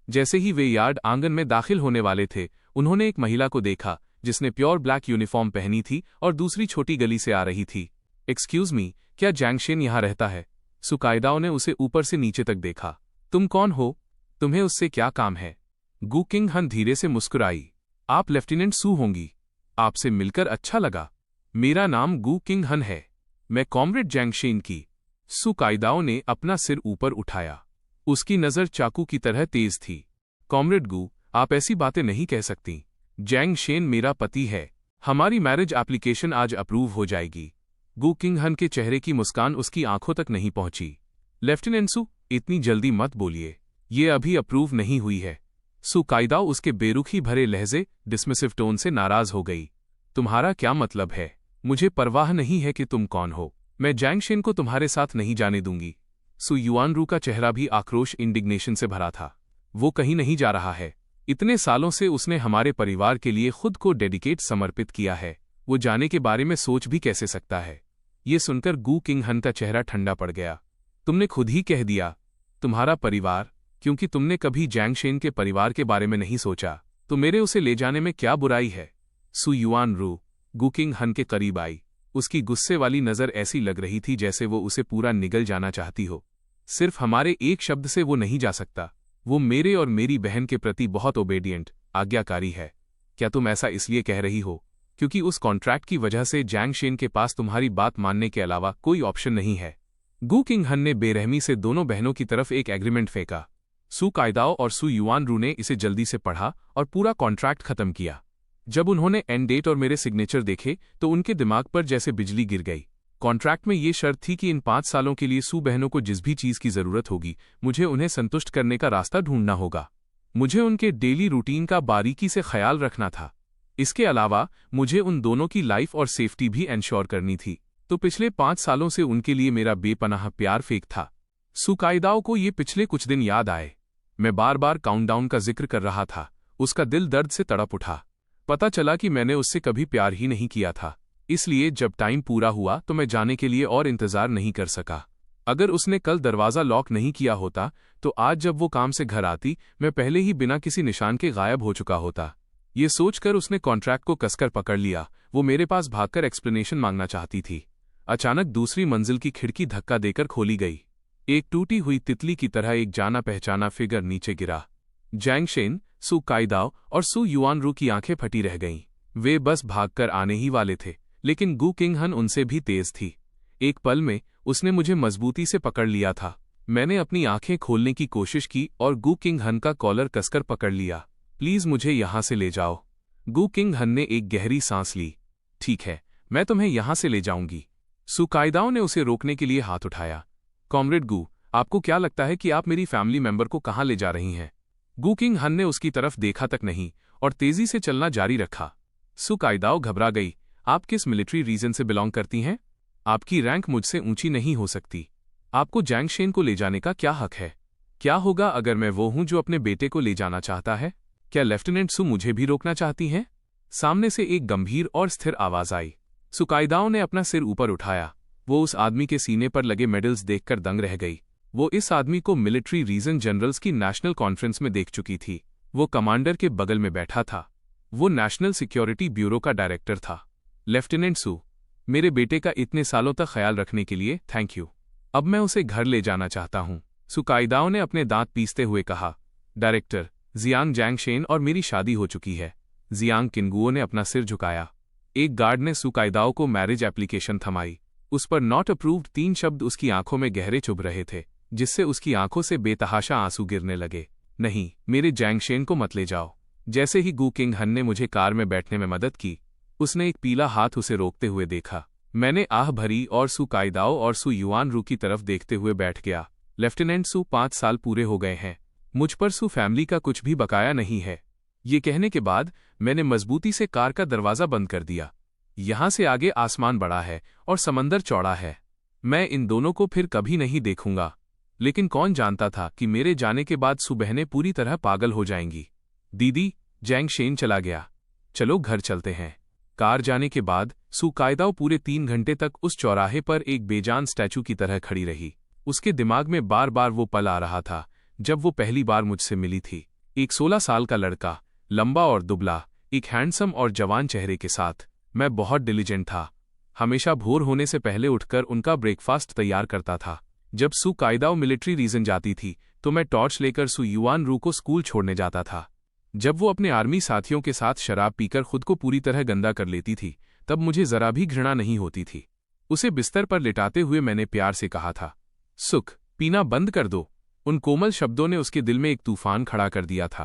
जैसे ही वे यार्ड आंगन में दाखिल होने वाले थे, उन्होंने एक महिला को देखा जिसने प्योर ब्लैक यूनिफॉर्म पहनी थी और दूसरी छोटी गली से आ रही थी। एक्सक्यूज मी, क्या जैंगशेन यहाँ रहता है? सु कायदाओ ने उसे ऊपर से नीचे तक देखा। तुम कौन हो? तुम्हें उससे क्या काम है? गु किंग हन धीरे से मुस्कुराई। आप लेफ्टिनेंट सु होंगी। आपसे मिलकर अच्छा लगा। मेरा नाम गु किंग हन है। मैं कॉमरेड जैंगशेन की। सु कायदाओ ने अपना सिर ऊपर उठाया। उसकी नजर चाकू की तरह तेज थी। कॉमरेड गु, आप ऐसी बातें नहीं कह सकती। जैंगशेन मेरा पति है। हमारी मैरिज एप्लीकेशन आज अप्रूव हो जाएगी। गु किंग हन के चेहरे की मुस्कान उसकी आंखों तक नहीं पहुंची। लेफ्टिनेंट सु, इतनी जल्दी मत बोलिए। ये अभी अप्रूव नहीं हुई है। सु कायदाओ उसके बेरुखी भरे लहजे, डिसमिसिव टोन से नाराज हो गई। तुम्हारा क्या मतलब है? मुझे परवाह नहीं है कि तुम कौन हो। मैं जैंगशेन को तुम्हारे साथ नहीं जाने दूंगी। सु युआन रू का चेहरा भी आक्रोश, इंडिग्नेशन से भरा था। वो कहीं नहीं जा रहा है। इतने सालों से उसने हमारे परिवार के लिए खुद को डेडिकेट, समर्पित किया है। वो जाने के बारे में सोच भी कैसे सकता है? ये सुनकर गु किंग हन का चेहरा ठंडा पड़ गया। तुमने खुद ही कह दिया, तुम्हारा परिवार, क्योंकि तुमने कभी जैंगशेन के परिवार के बारे में नहीं सोचा, तो मेरे उसे ले जाने में क्या बुराई है? सु युआन रू गु किंग हन के करीब आई। उसकी गुस्से वाली नजर ऐसी लग रही थी जैसे वो उसे पूरा निगल जाना चाहती हो। सिर्फ हमारे एक शब्द से वो नहीं जा सकता। वो मेरे और मेरी बहन के प्रति बहुत ओबेडिएंट, आज्ञाकारी है। क्या तुम ऐसा इसलिए कह रही हो क्योंकि उस कॉन्ट्रैक्ट की वजह से जैंगशेन के पास तुम्हारी बात मानने के अलावा कोई ऑप्शन नहीं है? गु किंग हन ने बेरहमी से दोनों बहनों की तरफ एक एग्रीमेंट फेंका। सु कायदाओ और सु युआन रू ने इसे जल्दी से पढ़ा और पूरा कॉन्ट्रैक्ट खत्म किया। जब उन्होंने एंड डेट और मेरे सिग्नेचर देखे तो उनके दिमाग पर जैसे बिजली गिर गई। कॉन्ट्रैक्ट में ये शर्त थी कि इन 5 सालों के लिए सु बहनों को जिस भी चीज की जरूरत होगी, मुझे उन्हें संतुष्ट करने का रास्ता ढूंढना होगा। मुझे उनके डेली रूटीन का बारीकी से ख्याल रखना था। इसके अलावा मुझे उन दोनों की लाइफ और सेफ्टी भी एंश्योर करनी थी। तो पिछले 5 सालों से उनके लिए मेरा बेपनाह प्यार फेक था। सु कायदाओ को ये पिछले कुछ दिन याद आए। मैं बार बार काउंटडाउन का जिक्र कर रहा था। उसका दिल दर्द से तड़प उठा। पता चला कि मैंने उससे कभी प्यार ही नहीं किया था। इसलिए जब टाइम पूरा हुआ तो मैं जाने के लिए और इंतजार नहीं कर सका। अगर उसने कल दरवाजा लॉक नहीं किया होता तो आज जब वो काम से घर आती, मैं पहले ही बिना किसी निशान के गायब हो चुका होता। ये सोचकर उसने कॉन्ट्रैक्ट को कसकर पकड़ लिया। वो मेरे पास भागकर एक्सप्लेनेशन मांगना चाहती थी। अचानक दूसरी मंजिल की खिड़की धक्का देकर खोली गई। एक टूटी हुई तितली की तरह एक जाना पहचाना फिगर नीचे गिरा। जैंगशेन, सु कायदाओ और सु युआन रू की आंखें फटी रह गईं। वे बस भागकर आने ही वाले थे, लेकिन गु किंग हन उनसे भी तेज थी। एक पल में उसने मुझे मजबूती से पकड़ लिया था। मैंने अपनी आंखें खोलने की कोशिश की और गु किंग हन का कॉलर कसकर पकड़ लिया। प्लीज मुझे यहां से ले जाओ। गु किंग हन ने एक गहरी सांस ली। ठीक है, मैं तुम्हें यहां से ले जाऊंगी। सु कायदाओ ने उसे रोकने के लिए हाथ उठाया। कॉमरेड गु, आपको क्या लगता है कि आप मेरी फैमिली मेंबर को कहां ले जा रही हैं? गु किंग हन ने उसकी तरफ देखा तक नहीं और तेजी से चलना जारी रखा। सु कायदाओ घबरा गई। आप किस मिलिट्री रीजन से बिलोंग करती हैं? आपकी रैंक मुझसे ऊंची नहीं हो सकती। आपको जैंग शेन को ले जाने का क्या हक है? क्या होगा अगर मैं वो हूं जो अपने बेटे को ले जाना चाहता है? क्या लेफ्टिनेंट सु मुझे भी रोकना चाहती हैं? सामने से एक गंभीर और स्थिर आवाज आई। सु कायदाओ ने अपना सिर ऊपर उठाया। वो उस आदमी के सीने पर लगे मेडल्स देखकर दंग रह गई। वो इस आदमी को मिलिट्री रीजन जनरल्स की नेशनल कॉन्फ्रेंस में देख चुकी थी। वो कमांडर के बगल में बैठा था। वो नेशनल सिक्योरिटी ब्यूरो का डायरेक्टर था। लेफ्टिनेंट सु, मेरे बेटे का इतने सालों तक ख्याल रखने के लिए थैंक यू। अब मैं उसे घर ले जाना चाहता हूं। सु कायदाओ ने अपने दांत पीसते हुए कहा। डायरेक्टर, जियांग जैंग शेन और मेरी शादी हो चुकी है। जियांग किंगुओ ने अपना सिर झुकाया। एक गार्ड ने सु कायदाओ को मैरिज एप्लीकेशन थमाई। उस पर नॉट अप्रूव्ड 3 शब्द उसकी आंखों में गहरे चुभ रहे थे, जिससे उसकी आंखों से बेतहाशा आंसू गिरने लगे। नहीं, मेरे जैंग शेन को मत ले जाओ। जैसे ही गु किंग हन ने मुझे कार में बैठने में मदद की, उसने एक पीला हाथ उसे रोकते हुए देखा। मैंने आह भरी और सु कायदाओ और सु युआन रू की तरफ देखते हुए बैठ गया। लेफ्टिनेंट सु, 5 साल पूरे हो गए हैं। मुझ पर सु फैमिली का कुछ भी बकाया नहीं है। ये कहने के बाद मैंने मजबूती से कार का दरवाजा बंद कर दिया। यहां से आगे आसमान बड़ा है और समंदर चौड़ा है। मैं इन दोनों को फिर कभी नहीं देखूंगा। लेकिन कौन जानता था कि मेरे जाने के बाद सु बहनें पूरी तरह पागल हो जाएंगी। दीदी, जैंग शेन चला गया। चलो घर चलते हैं। कार जाने के बाद सु कायदाओ पूरे 3 घंटे तक उस चौराहे पर एक बेजान स्टैचू की तरह खड़ी रही। उसके दिमाग में बार बार वो पल आ रहा था जब वो पहली बार मुझसे मिली थी। एक 16 साल का लड़का, लंबा और दुबला, एक हैंडसम और जवान चेहरे के साथ। मैं बहुत डिलीजेंट था। हमेशा भोर होने से पहले उठकर उनका ब्रेकफास्ट तैयार करता था। जब सु कायदाओ मिलिट्री रीजन जाती थी तो मैं टॉर्च लेकर सु युआन रू को स्कूल छोड़ने जाता था। जब वो अपने आर्मी साथियों के साथ शराब पीकर खुद को पूरी तरह गंदा कर लेती थी, तब मुझे जरा भी घृणा नहीं होती थी। उसे बिस्तर पर लिटाते हुए मैंने प्यार से कहा था, सुख, पीना बंद कर दो। उन कोमल शब्दों ने उसके दिल में एक तूफान खड़ा कर दिया था।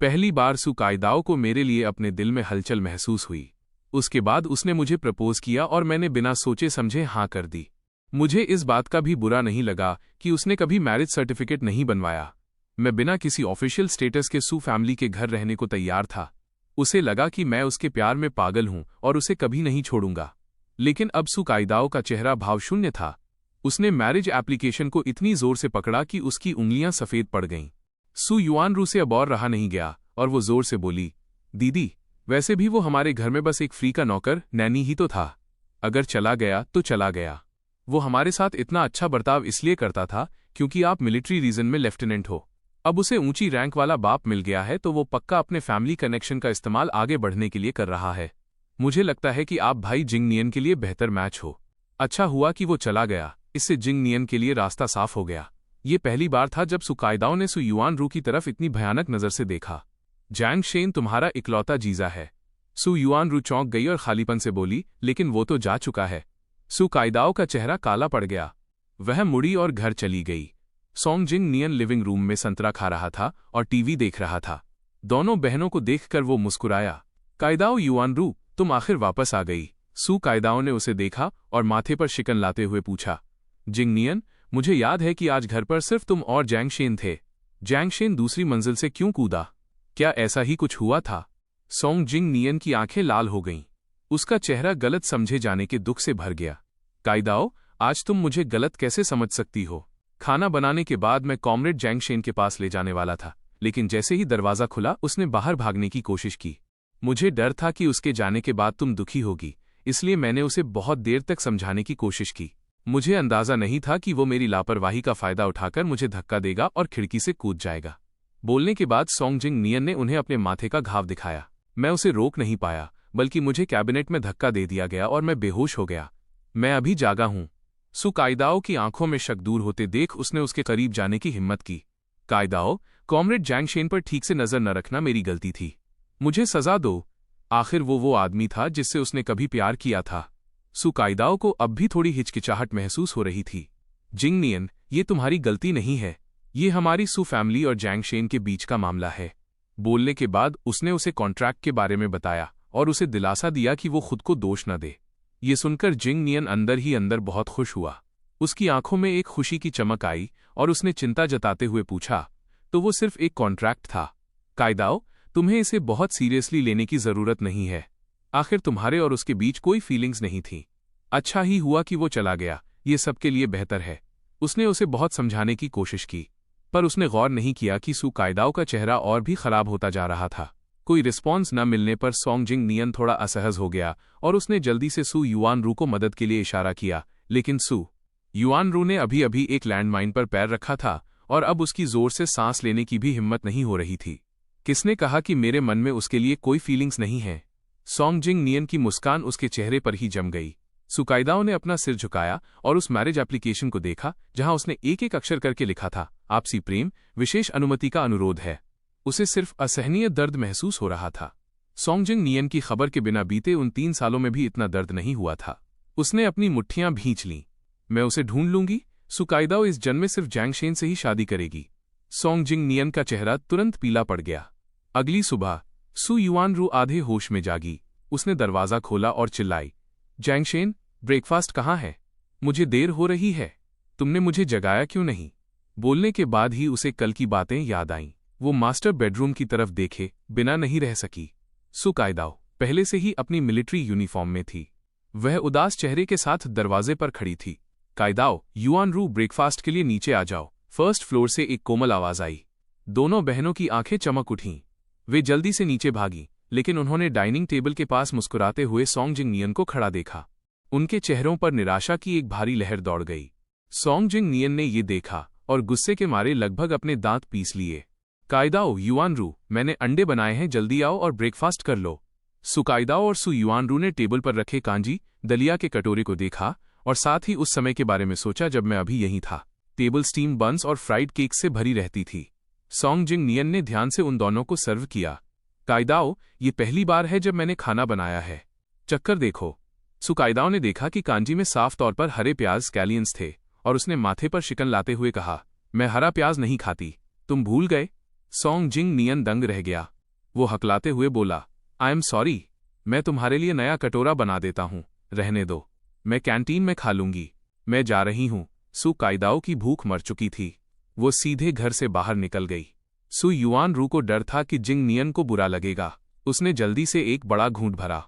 पहली बार सु कायदाओ को मेरे लिए अपने दिल में हलचल महसूस हुई। उसके बाद उसने मुझे प्रपोज किया और मैंने बिना सोचे समझे हाँ कर दी। मुझे इस बात का भी बुरा नहीं लगा कि उसने कभी मैरिज सर्टिफिकेट नहीं बनवाया। मैं बिना किसी ऑफिशियल स्टेटस के सु फैमिली के घर रहने को तैयार था। उसे लगा कि मैं उसके प्यार में पागल हूं और उसे कभी नहीं छोड़ूंगा। लेकिन अब सु कायदाओ का चेहरा भावशून्य था। उसने मैरिज एप्लीकेशन को इतनी जोर से पकड़ा कि उसकी उंगलियां सफेद पड़ गईं। सु युआन रू से अब और रहा नहीं गया और वो जोर से बोली, दीदी, वैसे भी वो हमारे घर में बस एक फ्री का नौकर, नैनी ही तो था। अगर चला गया तो चला गया। वो हमारे साथ इतना अच्छा बर्ताव इसलिए करता था क्योंकि आप मिलिट्री रीजन में लेफ्टिनेंट हो। अब उसे ऊंची रैंक वाला बाप मिल गया है तो वो पक्का अपने फैमिली कनेक्शन का इस्तेमाल आगे बढ़ने के लिए कर रहा है। मुझे लगता है कि आप भाई जिंग नियन के लिए बेहतर मैच हो। अच्छा हुआ कि वो चला गया। इससे जिंग नियन के लिए रास्ता साफ हो गया। ये पहली बार था जब सु कायदाओ ने सु युआन रू की तरफ इतनी भयानक नजर से देखा। जैंग शेन तुम्हारा इकलौता जीजा है। सु युआन रू चौंक गई और खालीपन से बोली, लेकिन वो तो जा चुका है। सु कायदाओ का चेहरा काला पड़ गया। वह मुड़ी और घर चली गई। सोंग जिंग नियन लिविंग रूम में संतरा खा रहा था और टीवी देख रहा था। दोनों बहनों को देखकर वो मुस्कुराया। कायदाओ युआन रू, तुम आखिर वापस आ गई। सु कायदाओ ने उसे देखा और माथे पर शिकन लाते हुए पूछा, जिंग नियन, मुझे याद है कि आज घर पर सिर्फ तुम और जैंग शेन थे। जैंग शेन दूसरी मंजिल से क्यों कूदा? क्या ऐसा ही कुछ हुआ था? सोंग जिंग नियन की आंखें लाल हो गईं। उसका चेहरा गलत समझे जाने के दुख से भर गया। कायदाओ, आज तुम मुझे गलत कैसे समझ सकती हो? खाना बनाने के बाद मैं कॉमरेड जैंग शेन के पास ले जाने वाला था, लेकिन जैसे ही दरवाजा खुला उसने बाहर भागने की कोशिश की। मुझे डर था कि उसके जाने के बाद तुम दुखी होगी, इसलिए मैंने उसे बहुत देर तक समझाने की कोशिश की। मुझे अंदाजा नहीं था कि वो मेरी लापरवाही का फायदा उठाकर मुझे धक्का देगा और खिड़की से कूद जाएगा। बोलने के बाद सोंग जिंग नियन ने उन्हें अपने माथे का घाव दिखाया। मैं उसे रोक नहीं पाया, बल्कि मुझे कैबिनेट में धक्का दे दिया गया और मैं बेहोश हो गया। मैं अभी जागा हूं। सु कायदाओ की आंखों में शक दूर होते देख उसने उसके करीब जाने की हिम्मत की। कायदाओ, कॉमरेड जैंग शेन पर ठीक से नजर न रखना मेरी गलती थी। मुझे सजा दो। आखिर वो आदमी था जिससे उसने कभी प्यार किया था। सु कायदाओ को अब भी थोड़ी हिचकिचाहट महसूस हो रही थी। जिंग नियन, ये तुम्हारी गलती नहीं है। ये हमारी सु फैमिली और जैंग शेन के बीच का मामला है। बोलने के बाद उसने उसे कॉन्ट्रैक्ट के बारे में बताया और उसे दिलासा दिया कि वो खुद को दोष न दे। ये सुनकर जिंग नियन अंदर ही अंदर बहुत खुश हुआ। उसकी आंखों में एक खुशी की चमक आई और उसने चिंता जताते हुए पूछा, तो वो सिर्फ एक कॉन्ट्रैक्ट था? कायदाओ, तुम्हें इसे बहुत सीरियसली लेने की जरूरत नहीं है। आखिर तुम्हारे और उसके बीच कोई फीलिंग्स नहीं थी। अच्छा ही हुआ कि वो चला गया, ये सबके लिए बेहतर है। उसने उसे बहुत समझाने की कोशिश की, पर उसने गौर नहीं किया कि सू कायदाओ का चेहरा और भी खराब होता जा रहा था। कोई रिस्पॉन्स न मिलने पर सोंग जिंग नियन थोड़ा असहज हो गया और उसने जल्दी से सू युआनरू को मदद के लिए इशारा किया, लेकिन सू युआनरू ने अभी अभी एक लैंडमाइन पर पैर रखा था और अब उसकी जोर से सांस लेने की भी हिम्मत नहीं हो रही थी। किसने कहा कि मेरे मन में उसके लिए कोई फीलिंग्स नहीं है? सोंग जिंग नियन की मुस्कान उसके चेहरे पर ही जम गई। सुकाइदाओ ने अपना सिर झुकाया और उस मैरिज एप्लीकेशन को देखा जहां उसने एक एक अक्षर करके लिखा था, आपसी प्रेम, विशेष अनुमति का अनुरोध है। उसे सिर्फ असहनीय दर्द महसूस हो रहा था। सोंग जिंग नियन की खबर के बिना बीते उन 3 सालों में भी इतना दर्द नहीं हुआ था। उसने अपनी मुट्ठियां भींच लीं। मैं उसे ढूंढ लूंगी। सुकाइदाओ इस जन्म में सिर्फ जैंग शेन से ही शादी करेगी। सोंग जिंग नियन का चेहरा तुरंत पीला पड़ गया। अगली सुबह सू युआनरू आधे होश में जागी। उसने दरवाजा खोला और चिल्लाई, जैंग शेन, ब्रेकफास्ट कहाँ है? मुझे देर हो रही है। तुमने मुझे जगाया क्यों नहीं? बोलने के बाद ही उसे कल की बातें याद आईं। वो मास्टर बेडरूम की तरफ देखे बिना नहीं रह सकी। सू कायदाओ पहले से ही अपनी मिलिट्री यूनिफॉर्म में थी। वह उदास चेहरे के साथ दरवाजे पर खड़ी थी। कायदाओ, युआनरू, ब्रेकफास्ट के लिए नीचे आ जाओ। फर्स्ट फ्लोर से एक कोमल आवाज आई। दोनों बहनों की आंखें चमक उठीं। वे जल्दी से नीचे भागी, लेकिन उन्होंने डाइनिंग टेबल के पास मुस्कुराते हुए सोंग जिंग नियन को खड़ा देखा। उनके चेहरों पर निराशा की एक भारी लहर दौड़ गई। सोंग जिंग नियन ने ये देखा और गुस्से के मारे लगभग अपने दांत पीस लिए। कायदाओ, युआनरू, मैंने अंडे बनाए हैं, जल्दी आओ और ब्रेकफास्ट कर लो। सुकाइदाओ और सू युआनरू ने टेबल पर रखे कांजी दलिया के कटोरे को देखा और साथ ही उस समय के बारे में सोचा जब मैं अभी यहीं था। टेबल स्टीम बन्स और फ्राइड केक से भरी रहती थी। सोंग जिंग नियन ने ध्यान से उन दोनों को सर्व किया। कायदाओ, ये पहली बार है जब मैंने खाना बनाया है। चक्कर देखो। सुकाइदाओ ने देखा कि कांजी में साफ तौर पर हरे प्याज स्कैलियंस थे और उसने माथे पर शिकन लाते हुए कहा, मैं हरा प्याज नहीं खाती, तुम भूल गए? सोंग जिंग नियन दंग रह गया। वो हकलाते हुए बोला, आई एम सॉरी, मैं तुम्हारे लिए नया कटोरा बना देता हूँ, रहने दो, मैं कैंटीन में खा लूंगी। मैं जा रही हूँ। सू कायदाओ की भूख मर चुकी थी। वो सीधे घर से बाहर निकल गई। सू युआनरू को डर था कि जिंग नियन को बुरा लगेगा। उसने जल्दी से एक बड़ा घूंट भरा,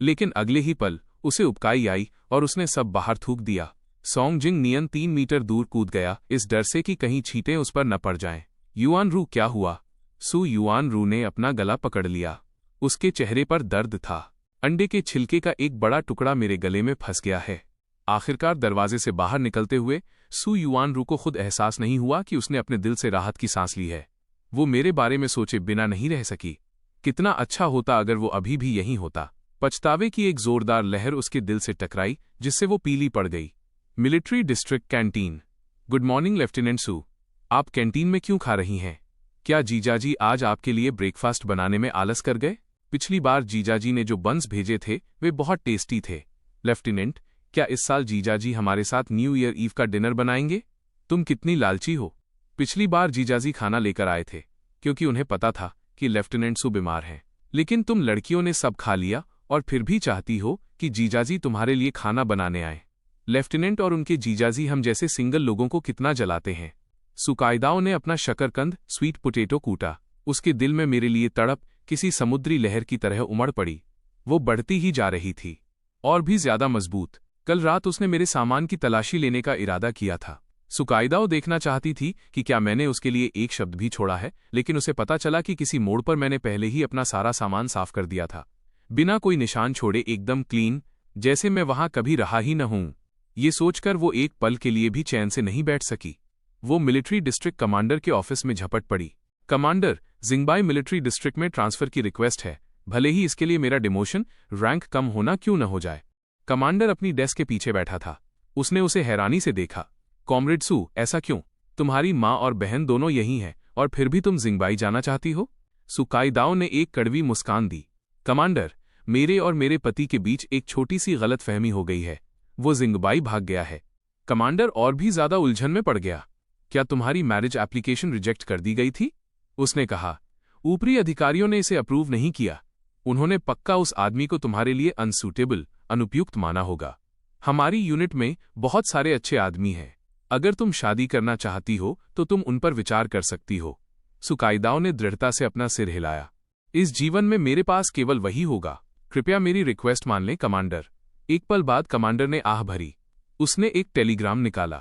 लेकिन अगले ही पल उसे उबकाई आई और उसने सब बाहर थूक दिया। सोंग जिंग नियन 3 मीटर दूर कूद गया, इस डर से कि कहीं छींटें उस पर न पड़ जाएं। युआनरू, क्या हुआ? सू युआनरू ने अपना गला पकड़ लिया। उसके चेहरे पर दर्द था। अंडे के छिलके का एक बड़ा टुकड़ा मेरे गले में फंस गया है। आखिरकार दरवाजे से बाहर निकलते हुए सू युआनरू को खुद एहसास नहीं हुआ कि उसने अपने दिल से राहत की सांस ली है। वो मेरे बारे में सोचे बिना नहीं रह सकी। कितना अच्छा होता अगर वो अभी भी यहीं होता। पछतावे की एक जोरदार लहर उसके दिल से टकराई, जिससे वो पीली पड़ गई। Military district canteen. Good morning lieutenant Su, आप कैंटीन में क्यों खा रही हैं? क्या जीजाजी आज आपके लिए ब्रेकफास्ट बनाने में आलस कर गए? पिछली बार जीजाजी ने जो बन्स भेजे थे वे बहुत टेस्टी थे। लेफ्टिनेंट, क्या इस साल जीजाजी हमारे साथ न्यू ईयर ईव का डिनर बनाएंगे? तुम कितनी लालची हो। पिछली बार जीजाजी खाना लेकर आए थे क्योंकि उन्हें पता था कि लेफ्टिनेंट सू बीमार हैं, लेकिन तुम लड़कियों ने सब खा लिया और फिर भी चाहती हो कि जीजाजी तुम्हारे लिए खाना बनाने आए। लेफ्टिनेंट और उनके जीजाजी हम जैसे सिंगल लोगों को कितना जलाते हैं। सुकाइदाओ ने अपना शकरकंद स्वीट पोटैटो कूटा। उसके दिल में मेरे लिए तड़प किसी समुद्री लहर की तरह उमड़ पड़ी। वो बढ़ती ही जा रही थी और भी ज्यादा मजबूत। कल रात उसने मेरे सामान की तलाशी लेने का इरादा किया था। सुकाइदाओ देखना चाहती थी कि क्या मैंने उसके लिए एक शब्द भी छोड़ा है, लेकिन उसे पता चला कि किसी मोड़ पर मैंने पहले ही अपना सारा सामान साफ कर दिया था, बिना कोई निशान छोड़े, एकदम क्लीन, जैसे मैं वहां कभी रहा ही न हूं। ये सोचकर वो एक पल के लिए भी चैन से नहीं बैठ सकी। वो मिलिट्री डिस्ट्रिक्ट कमांडर के ऑफिस में झपट पड़ी। कमांडर, जिंगबाई मिलिट्री डिस्ट्रिक्ट में ट्रांसफर की रिक्वेस्ट है, भले ही इसके लिए मेरा डिमोशन रैंक कम होना क्यों न हो जाए। कमांडर अपनी डेस्क के पीछे बैठा था। उसने उसे हैरानी से देखा। कॉमरेड सू, ऐसा क्यों? तुम्हारी माँ और बहन दोनों यही हैं और फिर भी तुम जिंगबाई जाना चाहती हो? सुकाइदाओ ने एक कड़वी मुस्कान दी। कमांडर, मेरे और मेरे पति के बीच एक छोटी सी गलतफहमी हो गई है। वो जिंगबाई भाग गया है। कमांडर और भी ज्यादा उलझन में पड़ गया। क्या तुम्हारी मैरिज एप्लीकेशन रिजेक्ट कर दी गई थी? उसने कहा। ऊपरी अधिकारियों ने इसे अप्रूव नहीं किया। उन्होंने पक्का उस आदमी को तुम्हारे लिए अनसूटेबल, अनुपयुक्त माना होगा। हमारी यूनिट में बहुत सारे अच्छे आदमी हैं। अगर तुम शादी करना चाहती हो तो तुम उन पर विचार कर सकती हो। सुकाइदाओ ने दृढ़ता से अपना सिर हिलाया। इस जीवन में मेरे पास केवल वही होगा। कृपया मेरी रिक्वेस्ट मान लें कमांडर। एक पल बाद कमांडर ने आह भरी। उसने एक टेलीग्राम निकाला।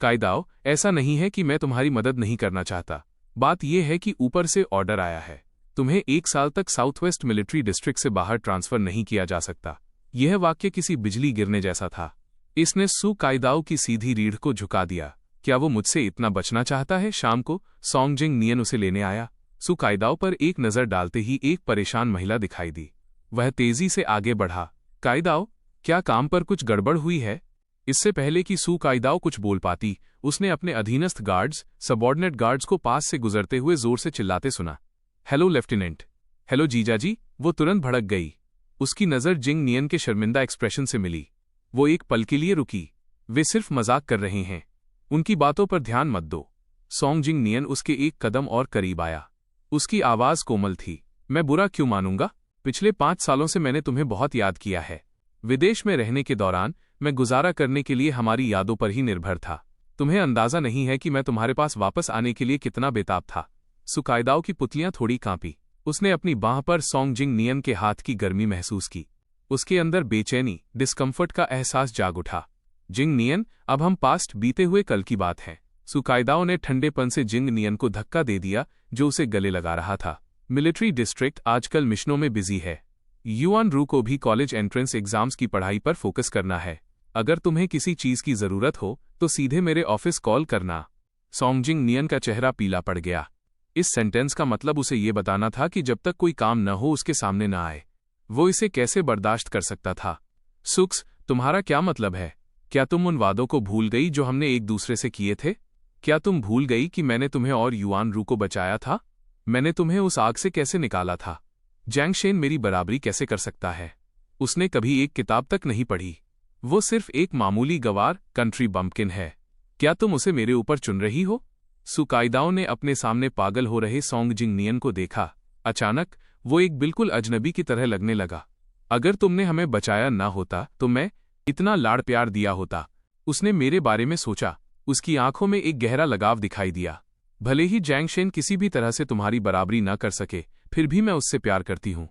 काइदाओ, ऐसा नहीं है कि मैं तुम्हारी मदद नहीं करना चाहता। बात यह है कि ऊपर से ऑर्डर आया है। तुम्हें 1 साल तक साउथवेस्ट मिलिट्री डिस्ट्रिक्ट से बाहर ट्रांसफर नहीं किया जा सकता। यह वाक्य किसी बिजली गिरने जैसा था। इसने सु काइदाओ की सीधी रीढ़ को झुका दिया। क्या वो मुझसे इतना बचना चाहता है? शाम को सोंगजिंग नियन उसे लेने आया। सु काइदाओ पर एक नज़र डालते ही एक परेशान महिला दिखाई दी। वह तेजी से आगे बढ़ा। काइदाओ, क्या काम पर कुछ गड़बड़ हुई है? इससे पहले कि सु काइदाओ कुछ बोल पाती, उसने अपने अधीनस्थ गार्ड्स, सबॉर्डिनेट गार्ड्स को पास से गुजरते हुए जोर से चिल्लाते सुना। Hello lieutenant. हेलो जीजाजी। वो तुरंत भड़क गई। उसकी नज़र जिंग नियन के शर्मिंदा एक्सप्रेशन से मिली। वो एक पल के लिए रुकी। वे सिर्फ मजाक कर रहे हैं। उनकी बातों पर ध्यान मत दो। सोंगजिंग नियन उसके एक कदम और करीब आया। उसकी आवाज़ कोमल थी। मैं बुरा क्यों मानूंगा? पिछले 5 सालों से मैंने तुम्हें बहुत याद किया है। विदेश में रहने के दौरान मैं गुजारा करने के लिए हमारी यादों पर ही निर्भर था। तुम्हें अंदाजा नहीं है कि मैं तुम्हारे पास वापस आने के लिए कितना बेताब था। सुकाइदाओ की पुतलियां थोड़ी कांपी। उसने अपनी बांह पर सोंगजिंग नियन के हाथ की गर्मी महसूस की। उसके अंदर बेचैनी, डिस्कम्फर्ट का एहसास जाग उठा। जिंग नियन, अब हम पास्ट बीते हुए कल की बात है। सुकाइदाओ ने ठंडेपन से जिंग नियन को धक्का दे दिया जो उसे गले लगा रहा था। मिलिट्री डिस्ट्रिक्ट आजकल मिशनों में बिजी है। युआन रू को भी कॉलेज एंट्रेंस एग्जाम्स की पढ़ाई पर फोकस करना है। अगर तुम्हें किसी चीज की जरूरत हो तो सीधे मेरे ऑफिस कॉल करना। सोंगजिंग नियन का चेहरा पीला पड़ गया। इस सेंटेंस का मतलब उसे ये बताना था कि जब तक कोई काम न हो उसके सामने न आए। वो इसे कैसे बर्दाश्त कर सकता था? सुक्स, तुम्हारा क्या मतलब है? क्या तुम उन वादों को भूल गई जो हमने एक दूसरे से किए थे? क्या तुम भूल गई कि मैंने तुम्हें और युआन रू को बचाया था? मैंने तुम्हें उस आग से कैसे निकाला था? जैंग शेन मेरी बराबरी कैसे कर सकता है? उसने कभी एक किताब तक नहीं पढ़ी। वो सिर्फ एक मामूली गवार कंट्री बम्पकिन है। क्या तुम उसे मेरे ऊपर चुन रही हो? सुकाइदाओ ने अपने सामने पागल हो रहे सोंगजिंग नियन को देखा। अचानक वो एक बिल्कुल अजनबी की तरह लगने लगा। अगर तुमने हमें बचाया ना होता तो मैं इतना लाड़ प्यार दिया होता। उसने मेरे बारे में सोचा। उसकी आंखों में एक गहरा लगाव दिखाई दिया। भले ही जैंग शेन किसी भी तरह से तुम्हारी बराबरी ना कर सके, फिर भी मैं उससे प्यार करती हूं।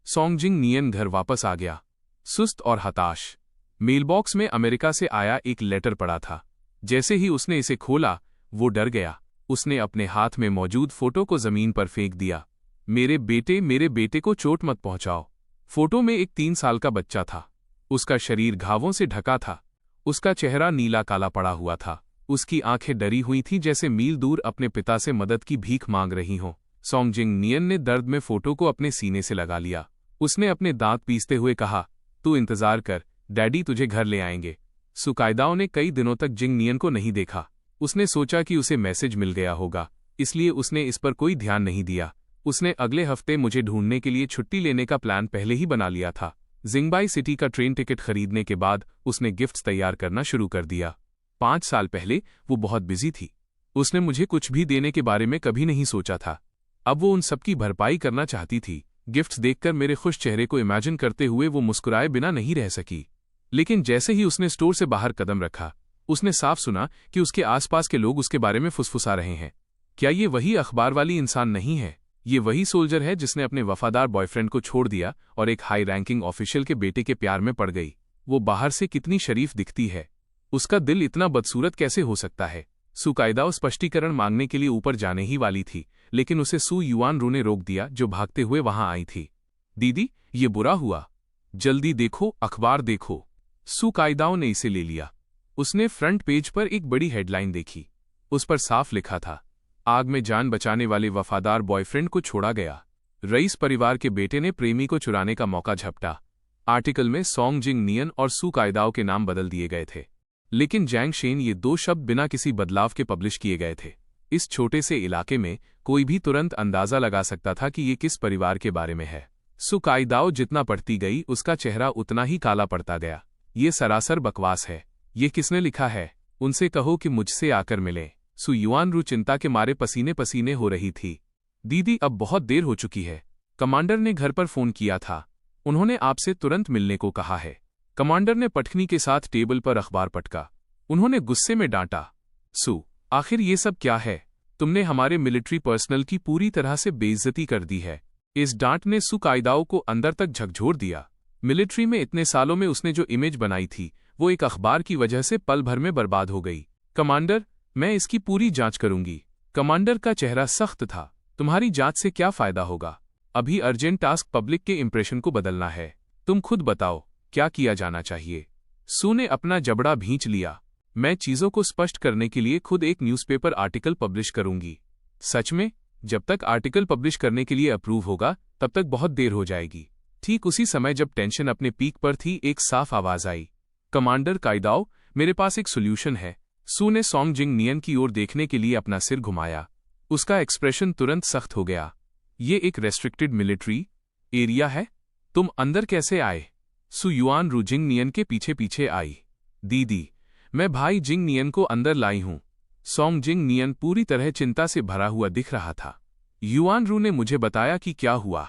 सोंगजिंग नियन घर वापस आ गया, सुस्त और हताश। मेलबॉक्स में अमेरिका से आया एक लेटर पड़ा था। जैसे ही उसने इसे खोला, वो डर गया। उसने अपने हाथ में मौजूद फोटो को जमीन पर फेंक दिया। मेरे बेटे को चोट मत पहुंचाओ। फोटो में एक 3 साल का बच्चा था। उसका शरीर घावों से ढका था। उसका चेहरा नीला काला पड़ा हुआ था। उसकी आंखें डरी हुई थीं जैसे मील दूर अपने पिता से मदद की भीख मांग रही हों। सोंगजिंग नियन ने दर्द में फोटो को अपने सीने से लगा लिया। उसने अपने दांत पीसते हुए कहा, तू इंतजार कर, डैडी तुझे घर ले आएंगे। सुकाइदाओ ने कई दिनों तक जिंग नियन को नहीं देखा। उसने सोचा कि उसे मैसेज मिल गया होगा, इसलिए उसने इस पर कोई ध्यान नहीं दिया। उसने अगले हफ्ते मुझे ढूंढने के लिए छुट्टी लेने का प्लान पहले ही बना लिया था। जिंगबाई सिटी का ट्रेन टिकट खरीदने के बाद उसने गिफ्ट्स तैयार करना शुरू कर दिया। 5 साल पहले वो बहुत बिजी थी। उसने मुझे कुछ भी देने के बारे में कभी नहीं सोचा था। अब वो उन सबकी भरपाई करना चाहती थी। गिफ्ट्स देखकर मेरे खुश चेहरे को इमेजिन करते हुए वो मुस्कुराए बिना नहीं रह सकी। लेकिन जैसे ही उसने स्टोर से बाहर कदम रखा, उसने साफ सुना कि उसके आसपास के लोग उसके बारे में फुसफुसा रहे हैं। क्या ये वही अखबार वाली इंसान नहीं है? ये वही सोल्जर है जिसने अपने वफादार बॉयफ्रेंड को छोड़ दिया और एक हाई रैंकिंग ऑफिशियल के बेटे के प्यार में पड़ गई। वो बाहर से कितनी शरीफ दिखती है, उसका दिल इतना बदसूरत कैसे हो सकता है? सुकाइदाओ स्पष्टीकरण मांगने के लिए ऊपर जाने ही वाली थी, लेकिन उसे सु युआन रू ने रोक दिया, जो भागते हुए वहां आई थी। दीदी, ये बुरा हुआ। जल्दी देखो, अखबार देखो। सुकाइदाओ ने इसे ले लिया। उसने फ्रंट पेज पर एक बड़ी हेडलाइन देखी। उस पर साफ लिखा था, आग में जान बचाने वाले वफादार बॉयफ्रेंड को छोड़ा गया। रईस परिवार के बेटे ने प्रेमी को चुराने का मौका झपटा। आर्टिकल में सोंगजिंग नियन और सुकाइदाओ के नाम बदल दिए गए थे, लेकिन जैंग शेन ये 2 शब्द बिना किसी बदलाव के पब्लिश किए गए थे। इस छोटे से इलाके में कोई भी तुरंत अंदाजा लगा सकता था कि ये किस परिवार के बारे में है। सुकाइदाओ जितना पढ़ती गई, उसका चेहरा उतना ही काला पड़ता गया। ये सरासर बकवास है। ये किसने लिखा है? उनसे कहो कि मुझसे आकर मिले। सु युआन रू चिंता के मारे पसीने पसीने हो रही थी। दीदी अब बहुत देर हो चुकी है। कमांडर ने घर पर फोन किया था। उन्होंने आपसे तुरंत मिलने को कहा है। कमांडर ने पटखनी के साथ टेबल पर अखबार पटका। उन्होंने गुस्से में डांटा, सू, आखिर ये सब क्या है? तुमने हमारे मिलिट्री पर्सनल की पूरी तरह से बेइज्जती कर दी है। इस डांट ने सू कायदाओं को अंदर तक झकझोर दिया। मिलिट्री में इतने सालों में उसने जो इमेज बनाई थी वो एक अखबार की वजह से पल भर में बर्बाद हो गई। कमांडर, मैं इसकी पूरी जांच करूंगी। कमांडर का चेहरा सख्त था। तुम्हारी जांच से क्या फायदा होगा? अभी अर्जेंट टास्क पब्लिक के इंप्रेशन को बदलना है। तुम खुद बताओ क्या किया जाना चाहिए? सू ने अपना जबड़ा भींच लिया। मैं चीजों को स्पष्ट करने के लिए खुद एक न्यूज़पेपर आर्टिकल पब्लिश करूंगी। सच में? जब तक आर्टिकल पब्लिश करने के लिए अप्रूव होगा तब तक बहुत देर हो जाएगी। ठीक उसी समय जब टेंशन अपने पीक पर थी, एक साफ आवाज आई, कमांडर कायदाओ, मेरे पास एक सोल्यूशन है। सू ने सॉन्ग जिंग नियन की ओर देखने के लिए अपना सिर घुमाया। उसका एक्सप्रेशन तुरंत सख्त हो गया। ये एक रेस्ट्रिक्टेड मिलिट्री एरिया है। तुम अंदर कैसे आए? सू युआन रू जिंग नियन के पीछे पीछे आई। दीदी, मैं भाई जिंग नियन को अंदर लाई हूं। सॉन्ग जिंग नियन पूरी तरह चिंता से भरा हुआ दिख रहा था। युआन रू ने मुझे बताया कि क्या हुआ।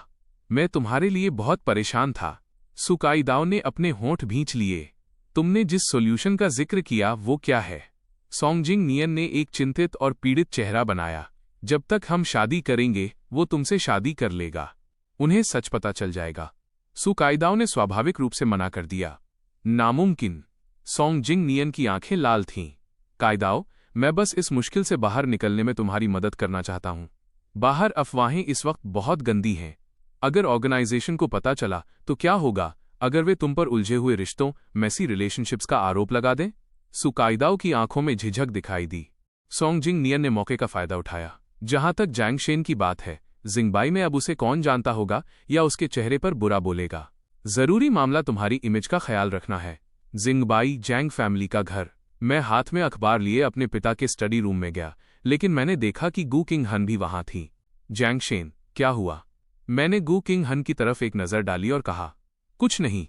मैं तुम्हारे लिए बहुत परेशान था। सू कायदाओ ने अपने होंठ भींच लिए। तुमने जिस सॉल्यूशन का जिक्र किया वो क्या है? सॉन्ग जिंग नियन ने एक चिंतित और पीड़ित चेहरा बनाया। जब तक हम शादी करेंगे वो तुमसे शादी कर लेगा। उन्हें सच पता चल जाएगा। सू कायदाओ ने स्वाभाविक रूप से मना कर दिया। नामुमकिन। सॉन्ग जिंग नियन की आंखें लाल थीं। कायदाओ, मैं बस इस मुश्किल से बाहर निकलने में तुम्हारी मदद करना चाहता हूं। बाहर अफवाहें इस वक्त बहुत गंदी हैं। अगर ऑर्गेनाइजेशन को पता चला तो क्या होगा अगर वे तुम पर उलझे हुए रिश्तों, मेसी रिलेशनशिप्स का आरोप लगा दें? सू कायदाओ की आंखों में झिझक दिखाई दी। सॉन्ग जिंग नियन ने मौके का फायदा उठाया। जहां तक जैंग शेन की बात है, जिंगबाई में अब उसे कौन जानता होगा या उसके चेहरे पर बुरा बोलेगा। जरूरी मामला तुम्हारी इमेज का ख्याल रखना है। जिंगबाई, जैंग फैमिली का घर। मैं हाथ में अखबार लिए अपने पिता के स्टडी रूम में गया, लेकिन मैंने देखा कि गू किंग हन भी वहां थी। जैंग शेन, क्या हुआ? मैंने गू किंग हन की तरफ एक नजर डाली और कहा, कुछ नहीं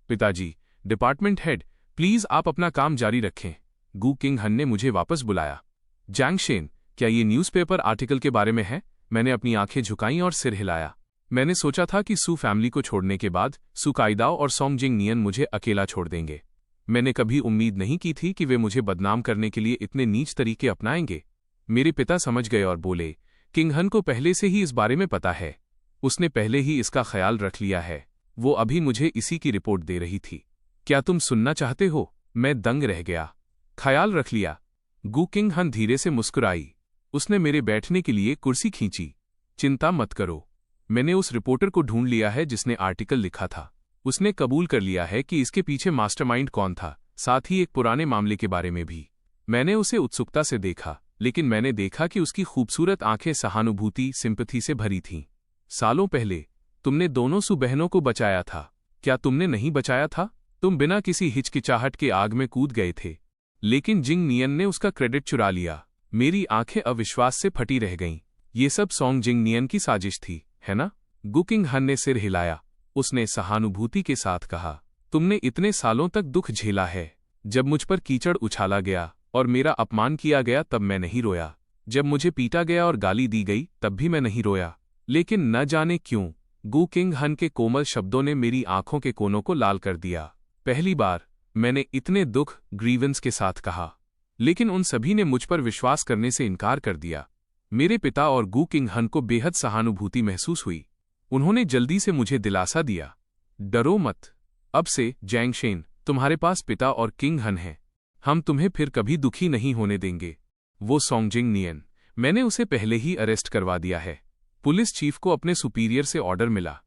पिताजी। डिपार्टमेंट हेड, प्लीज आप अपना काम जारी रखें। गू किंग हन ने मुझे वापस बुलाया। जैंग शेन, क्या ये न्यूज़पेपर आर्टिकल के बारे में है? मैंने अपनी आंखें झुकाईं और सिर हिलाया। मैंने सोचा था कि सू फैमिली को छोड़ने के बाद सू कायदाओ और सॉन्ग जिंग नियन मुझे अकेला छोड़ देंगे। मैंने कभी उम्मीद नहीं की थी कि वे मुझे बदनाम करने के लिए इतने नीच तरीके अपनाएंगे। मेरे पिता समझ गए और बोले, किंग हन को पहले से ही इस बारे में पता है। उसने पहले ही इसका ख्याल रख लिया है। वो अभी मुझे इसी की रिपोर्ट दे रही थी। क्या तुम सुनना चाहते हो? मैं दंग रह गया। ख्याल रख लिया? गू किंग हन धीरे से मुस्कुराई। उसने मेरे बैठने के लिए कुर्सी खींची। चिंता मत करो, मैंने उस रिपोर्टर को ढूंढ लिया है जिसने आर्टिकल लिखा था। उसने कबूल कर लिया है कि इसके पीछे मास्टरमाइंड कौन था, साथ ही एक पुराने मामले के बारे में भी। मैंने उसे उत्सुकता से देखा, लेकिन मैंने देखा कि उसकी खूबसूरत आंखें सहानुभूति, सिंपैथी से भरी थीं। सालों पहले तुमने दोनों सू बहनों को बचाया था। क्या तुमने नहीं बचाया था? तुम बिना किसी हिचकिचाहट के आग में कूद गए थे, लेकिन जिंग नियन ने उसका क्रेडिट चुरा लिया। मेरी आंखें अविश्वास से फटी रह गईं। ये सब सॉन्ग जिंग नियन की साजिश थी, है ना? गू किंग हन ने सिर हिलाया। उसने सहानुभूति के साथ कहा, तुमने इतने सालों तक दुख झेला है। जब मुझ पर कीचड़ उछाला गया और मेरा अपमान किया गया तब मैं नहीं रोया। जब मुझे पीटा गया और गाली दी गई तब भी मैं नहीं रोया। लेकिन न जाने क्यों गू किंग हन के कोमल शब्दों ने मेरी आंखों के कोनों को लाल कर दिया। पहली बार मैंने इतने दुख ग्रीवेंस के साथ कहा, लेकिन उन सभी ने मुझ पर विश्वास करने से इनकार कर दिया। मेरे पिता और गू किंग हन को बेहद सहानुभूति महसूस हुई। उन्होंने जल्दी से मुझे दिलासा दिया, डरो मत। अब से जैंग शेन, तुम्हारे पास पिता और किंग हन हैं। हम तुम्हें फिर कभी दुखी नहीं होने देंगे। वो सॉन्ग जिंग नियन, मैंने उसे पहले ही अरेस्ट करवा दिया है। पुलिस चीफ को अपने सुपीरियर से ऑर्डर मिला।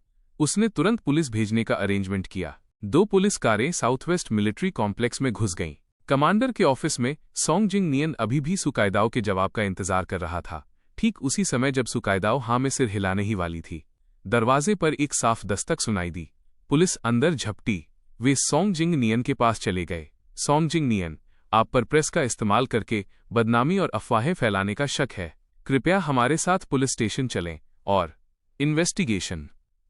उसने तुरंत पुलिस भेजने का अरेंजमेंट किया। 2 पुलिस कारें साउथवेस्ट मिलिट्री कॉम्प्लेक्स में घुस गईं। कमांडर के ऑफिस में सॉन्ग जिंग नियन अभी भी सू कायदाओ के जवाब का इंतजार कर रहा था। ठीक उसी समय जब सू कायदाओ हाँ में सिर हिलाने ही वाली थी, दरवाजे पर एक साफ दस्तक सुनाई दी। पुलिस अंदर झपटी। वे सॉन्ग जिंग नियन के पास चले गए। सॉन्ग जिंग नियन, आप पर प्रेस का इस्तेमाल करके बदनामी और अफवाहें फैलाने का शक है। कृपया हमारे साथ पुलिस स्टेशन चलें और इन्वेस्टिगेशन।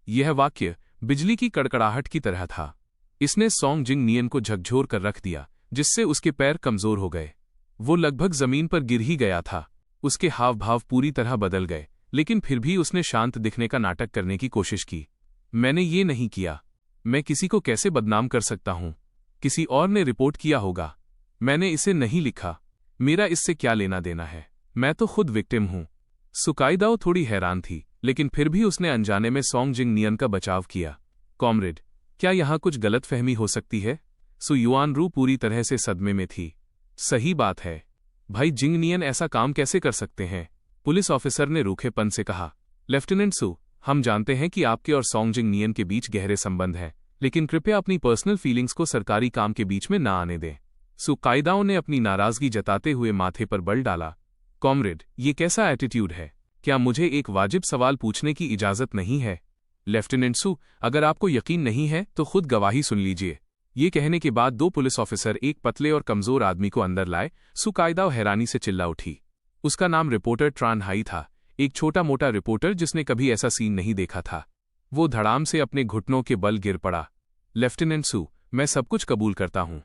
यह वाक्य बिजली की कड़कड़ाहट की तरह था। इसने सॉन्ग जिंग नियन को झकझोर कर रख दिया, जिससे उसके पैर कमजोर हो गए। वो लगभग जमीन पर गिर ही गया था। उसके हाव भाव पूरी तरह बदल गए, लेकिन फिर भी उसने शांत दिखने का नाटक करने की कोशिश की। मैंने ये नहीं किया। मैं किसी को कैसे बदनाम कर सकता हूं? किसी और ने रिपोर्ट किया होगा। मैंने इसे नहीं लिखा। मेरा इससे क्या लेना देना है? मैं तो खुद विक्टिम हूं। सुकाइदाओ थोड़ी हैरान थी, लेकिन फिर भी उसने अनजाने में सोंग जिंग नियन का बचाव किया। कॉमरेड, क्या यहां कुछ गलतफहमी हो सकती है? सु युआनरू पूरी तरह से सदमे में थी। सही बात है। भाई जिंग नियन ऐसा काम कैसे कर सकते हैं? पुलिस ऑफिसर ने रूखेपन से कहा। लेफ्टिनेंट सु, हम जानते हैं कि आपके और सोंग जिंग नियन के बीच गहरे संबंध हैं, लेकिन कृपया अपनी पर्सनल फीलिंग्स को सरकारी काम के बीच में ना आने दें। सुकाइदाओ ने अपनी नाराजगी जताते हुए माथे पर बल डाला। कॉमरेड, ये कैसा एटीट्यूड है? क्या मुझे एक वाजिब सवाल पूछने की इजाजत नहीं है? लेफ्टिनेंट सु, अगर आपको यकीन नहीं है तो खुद गवाही सुन लीजिए। ये कहने के बाद दो पुलिस ऑफिसर एक पतले और कमजोर आदमी को अंदर लाए। सुकाइदाओ हैरानी से चिल्ला उठी। उसका नाम रिपोर्टर ट्रान हाई था, एक छोटा मोटा रिपोर्टर जिसने कभी ऐसा सीन नहीं देखा था। वो धड़ाम से अपने घुटनों के बल गिर पड़ा। लेफ्टिनेंट सु, मैं सब कुछ कबूल करता हूं।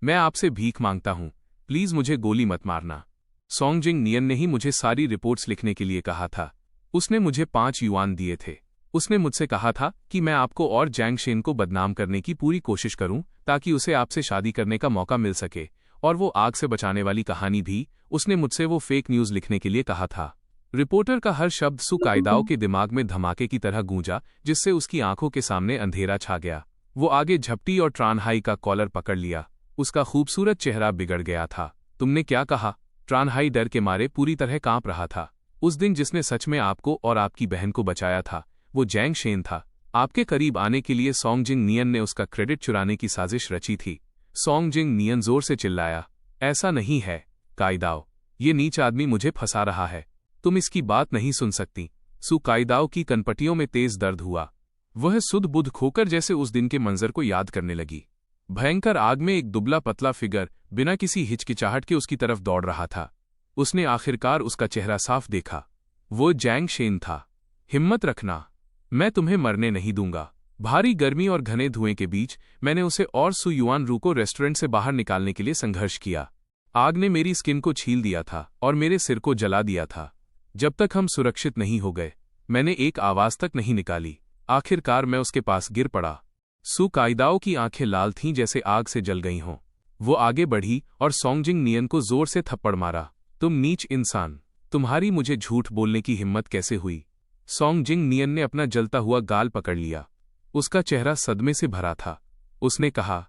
मैं आपसे भीख मांगता हूं, प्लीज मुझे गोली मत मारना। सोंग जिंग नियन ने ही मुझे सारी रिपोर्ट्स लिखने के लिए कहा था। उसने मुझे 5 युआन दिए थे। उसने मुझसे कहा था कि मैं आपको और जैंग शेन को बदनाम करने की पूरी कोशिश करूं ताकि उसे आपसे शादी करने का मौका मिल सके, और वो आग से बचाने वाली कहानी भी। उसने मुझसे वो फेक न्यूज लिखने के लिए कहा था। रिपोर्टर का हर शब्द सुकाइदाओ के दिमाग में धमाके की तरह गूंजा, जिससे उसकी आंखों के सामने अंधेरा छा गया। वो आगे झपटी और ट्रानहाई का कॉलर पकड़ लिया। उसका खूबसूरत चेहरा बिगड़ गया था। तुमने क्या कहा? ट्रानहाई डर के मारे पूरी तरह कांप रहा था। उस दिन जिसने सच में आपको और आपकी बहन को बचाया था, वो जैंग शेन था। आपके करीब आने के लिए सोंग जिंग नियन ने उसका क्रेडिट चुराने की साजिश रची थी। सोंग जिंग नियन जोर से चिल्लाया। ऐसा नहीं है काइदाओ, ये नीच आदमी मुझे फंसा रहा है। तुम इसकी बात नहीं सुन सकती। सुकाइदाओ की कनपटियों में तेज दर्द हुआ। वह सुध बुध खोकर जैसे उस दिन के मंजर को याद करने लगी। भयंकर आग में एक दुबला पतला फिगर बिना किसी हिचकिचाहट के उसकी तरफ दौड़ रहा था। उसने आखिरकार उसका चेहरा साफ देखा। वो जैंग शेन था। हिम्मत रखना, मैं तुम्हें मरने नहीं दूंगा। भारी गर्मी और घने धुएं के बीच मैंने उसे और सु युआनरू को रेस्टोरेंट से बाहर निकालने के लिए संघर्ष किया। आग ने मेरी स्किन को छील दिया था और मेरे सिर को जला दिया था। जब तक हम सुरक्षित नहीं हो गए, मैंने एक आवाज तक नहीं निकाली। आखिरकार मैं उसके पास गिर पड़ा। सुकाइदाओ की आंखें लाल थीं जैसे आग से जल गई हों। वो आगे बढ़ी और सोंग जिंग नियन को जोर से थप्पड़ मारा। तुम नीच इंसान, तुम्हारी मुझे झूठ बोलने की हिम्मत कैसे हुई? सोंग जिंग नियन ने अपना जलता हुआ गाल पकड़ लिया। उसका चेहरा सदमे से भरा था। उसने कहा,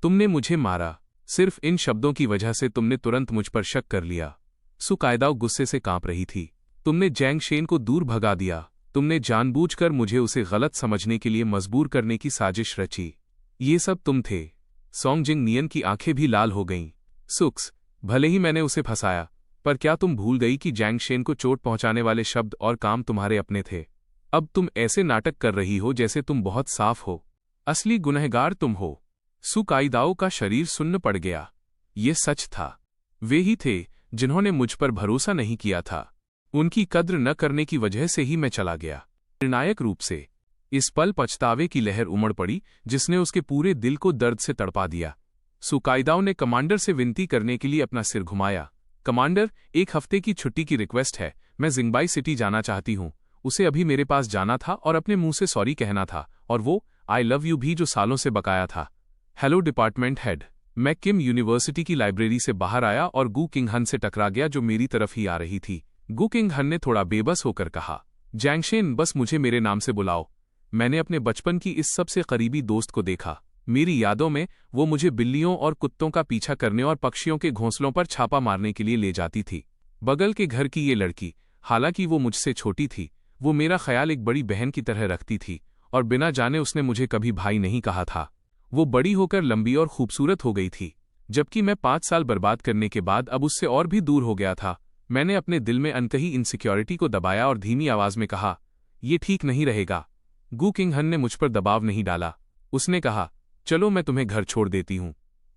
तुमने मुझे मारा। सिर्फ इन शब्दों की वजह से तुमने तुरंत मुझ पर शक कर लिया। सुकाइदाओ गुस्से से कांप रही थी। तुमने जैंग शेन को दूर भगा दिया। तुमने जानबूझकर मुझे उसे गलत समझने के लिए मजबूर करने की साजिश रची। ये सब तुम थे। सोंग जिंग नियन की आंखें भी लाल हो गईं। सुक्स, भले ही मैंने उसे फंसाया, पर क्या तुम भूल गई कि जैंग शेन को चोट पहुंचाने वाले शब्द और काम तुम्हारे अपने थे? अब तुम ऐसे नाटक कर रही हो जैसे तुम बहुत साफ हो। असली गुनहगार तुम हो। सुकाइदाओ का शरीर सुन्न पड़ गया। ये सच था। वे ही थे जिन्होंने मुझ पर भरोसा नहीं किया था। उनकी कद्र न करने की वजह से ही मैं चला गया। निर्णायक रूप से इस पल पछतावे की लहर उमड़ पड़ी जिसने उसके पूरे दिल को दर्द से तड़पा दिया। सुकाइदाओ ने कमांडर से विनती करने के लिए अपना सिर घुमाया। कमांडर, 1 हफ्ते की छुट्टी की रिक्वेस्ट है। मैं जिंगबाई सिटी जाना चाहती हूँ। उसे अभी मेरे पास जाना था और अपने मुंह से सॉरी कहना था, और वो आई लव यू भी जो सालों से बकाया था। Hello department head. मैं किम यूनिवर्सिटी की लाइब्रेरी से बाहर आया और गु किंग हन से टकरा गया जो मेरी तरफ ही आ रही थी। गु किंग हन ने थोड़ा बेबस होकर कहा, जैंगशेन, बस मुझे मेरे नाम से बुलाओ। मैंने अपने बचपन की इस सबसे करीबी दोस्त को देखा। मेरी यादों में वो मुझे बिल्लियों और कुत्तों का पीछा करने और पक्षियों के घोंसलों पर छापा मारने के लिए ले जाती थी। बगल के घर की ये लड़की, हालांकि वो मुझसे छोटी थी, वो मेरा ख्याल एक बड़ी बहन की तरह रखती थी, और बिना जाने उसने मुझे कभी भाई नहीं कहा था। वो बड़ी होकर लंबी और खूबसूरत हो गई थी, जबकि मैं 5 साल बर्बाद करने के बाद अब उससे और भी दूर हो गया था। मैंने अपने दिल में अनकही इनसिक्योरिटी को दबाया और धीमी आवाज में कहा, ये ठीक नहीं रहेगा। गु किंग हन ने मुझ पर दबाव नहीं डाला। उसने कहा, चलो मैं तुम्हें घर छोड़ देती हूँ।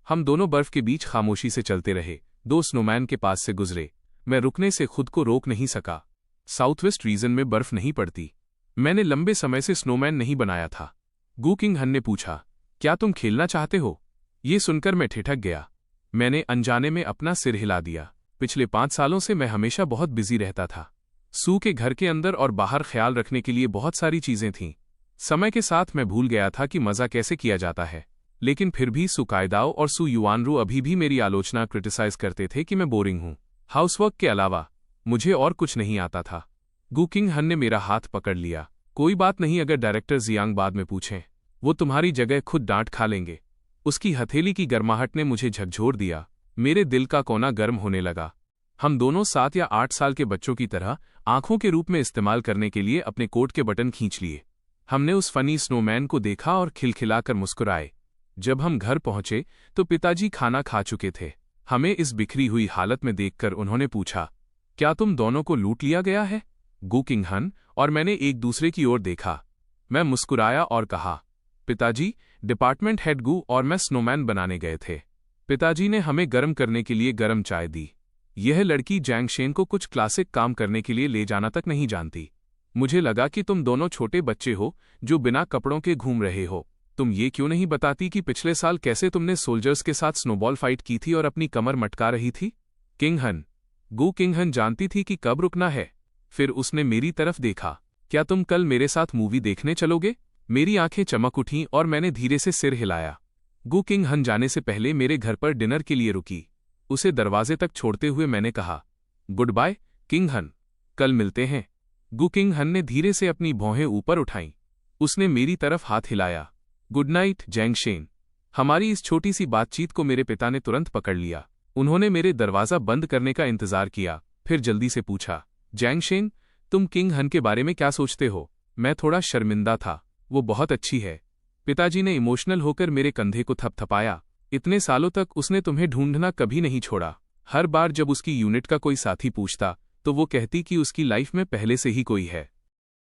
हम दोनों बर्फ के बीच खामोशी से चलते रहे। 2 स्नोमैन के पास से गुजरे। मैं रुकने से खुद को रोक नहीं सका। साउथवेस्ट रीजन में बर्फ नहीं पड़ती। मैंने लंबे समय से स्नोमैन नहीं बनाया था। गु किंग हन ने पूछा, क्या तुम खेलना चाहते हो? ये सुनकर मैं ठिठक गया। मैंने अनजाने में अपना सिर हिला दिया। पिछले 5 सालों से मैं हमेशा बहुत बिजी रहता था। सू के घर के अंदर और बाहर ख्याल रखने के लिए बहुत सारी चीजें थीं। समय के साथ मैं भूल गया था कि मजा कैसे किया जाता है, लेकिन फिर भी सू कायदाओ और सू युआनरू अभी भी मेरी आलोचना क्रिटिसाइज करते थे कि मैं बोरिंग हूं। हाउसवर्क के अलावा मुझे और कुछ नहीं आता था। गू किंग हन ने मेरा हाथ पकड़ लिया। कोई बात नहीं, अगर डायरेक्टर जियांग बाद में पूछें, वो तुम्हारी जगह खुद डांट खा लेंगे। उसकी हथेली की गर्माहट ने मुझे झकझोर दिया। मेरे दिल का कोना गर्म होने लगा। हम दोनों 7 या 8 साल के बच्चों की तरह आंखों के रूप में इस्तेमाल करने के लिए अपने कोट के बटन खींच लिए। हमने उस फनी स्नोमैन को देखा और खिलखिलाकर मुस्कुराए। जब हम घर पहुंचे तो पिताजी खाना खा चुके थे। हमें इस बिखरी हुई हालत में देखकर उन्होंने पूछा, क्या तुम दोनों को लूट लिया गया है? गू किंग हन और मैंने एक दूसरे की ओर देखा। मैं मुस्कुराया और कहा, पिताजी, डिपार्टमेंट हेड गू और मैं स्नोमैन बनाने गए थे। पिताजी ने हमें गर्म करने के लिए गर्म चाय दी। यह लड़की जैंगशेन को कुछ क्लासिक काम करने के लिए ले जाना तक नहीं जानती। मुझे लगा कि तुम दोनों छोटे बच्चे हो जो बिना कपड़ों के घूम रहे हो। तुम ये क्यों नहीं बताती कि पिछले साल कैसे तुमने सोल्जर्स के साथ स्नोबॉल फाइट की थी और अपनी कमर मटका रही थी? किंग हन, गू किंग हन जानती थी कि कब रुकना है। फिर उसने मेरी तरफ देखा। क्या तुम कल मेरे साथ मूवी देखने चलोगे? मेरी आंखें चमक उठीं और मैंने धीरे से सिर हिलाया। गू किंग हन जाने से पहले मेरे घर पर डिनर के लिए रुकी। उसे दरवाजे तक छोड़ते हुए मैंने कहा, गुड बाय किंग हन, कल मिलते हैं। गू किंग हन ने धीरे से अपनी भौहें ऊपर उठाईं। उसने मेरी तरफ हाथ हिलाया। Good night Zhangshen. हमारी इस छोटी सी बातचीत को मेरे पिता ने तुरंत पकड़ लिया। उन्होंने मेरे दरवाजा बंद करने का इंतजार किया, फिर जल्दी से पूछा, जैंगशेन, तुम किंग हन के बारे में क्या सोचते हो? मैं थोड़ा शर्मिंदा था। वो बहुत अच्छी है। पिताजी ने इमोशनल होकर मेरे कंधे को थपथपाया। इतने सालों तक उसने तुम्हें ढूंढना कभी नहीं छोड़ा। हर बार जब उसकी यूनिट का कोई साथी पूछता तो वो कहती कि उसकी लाइफ में पहले से ही कोई है।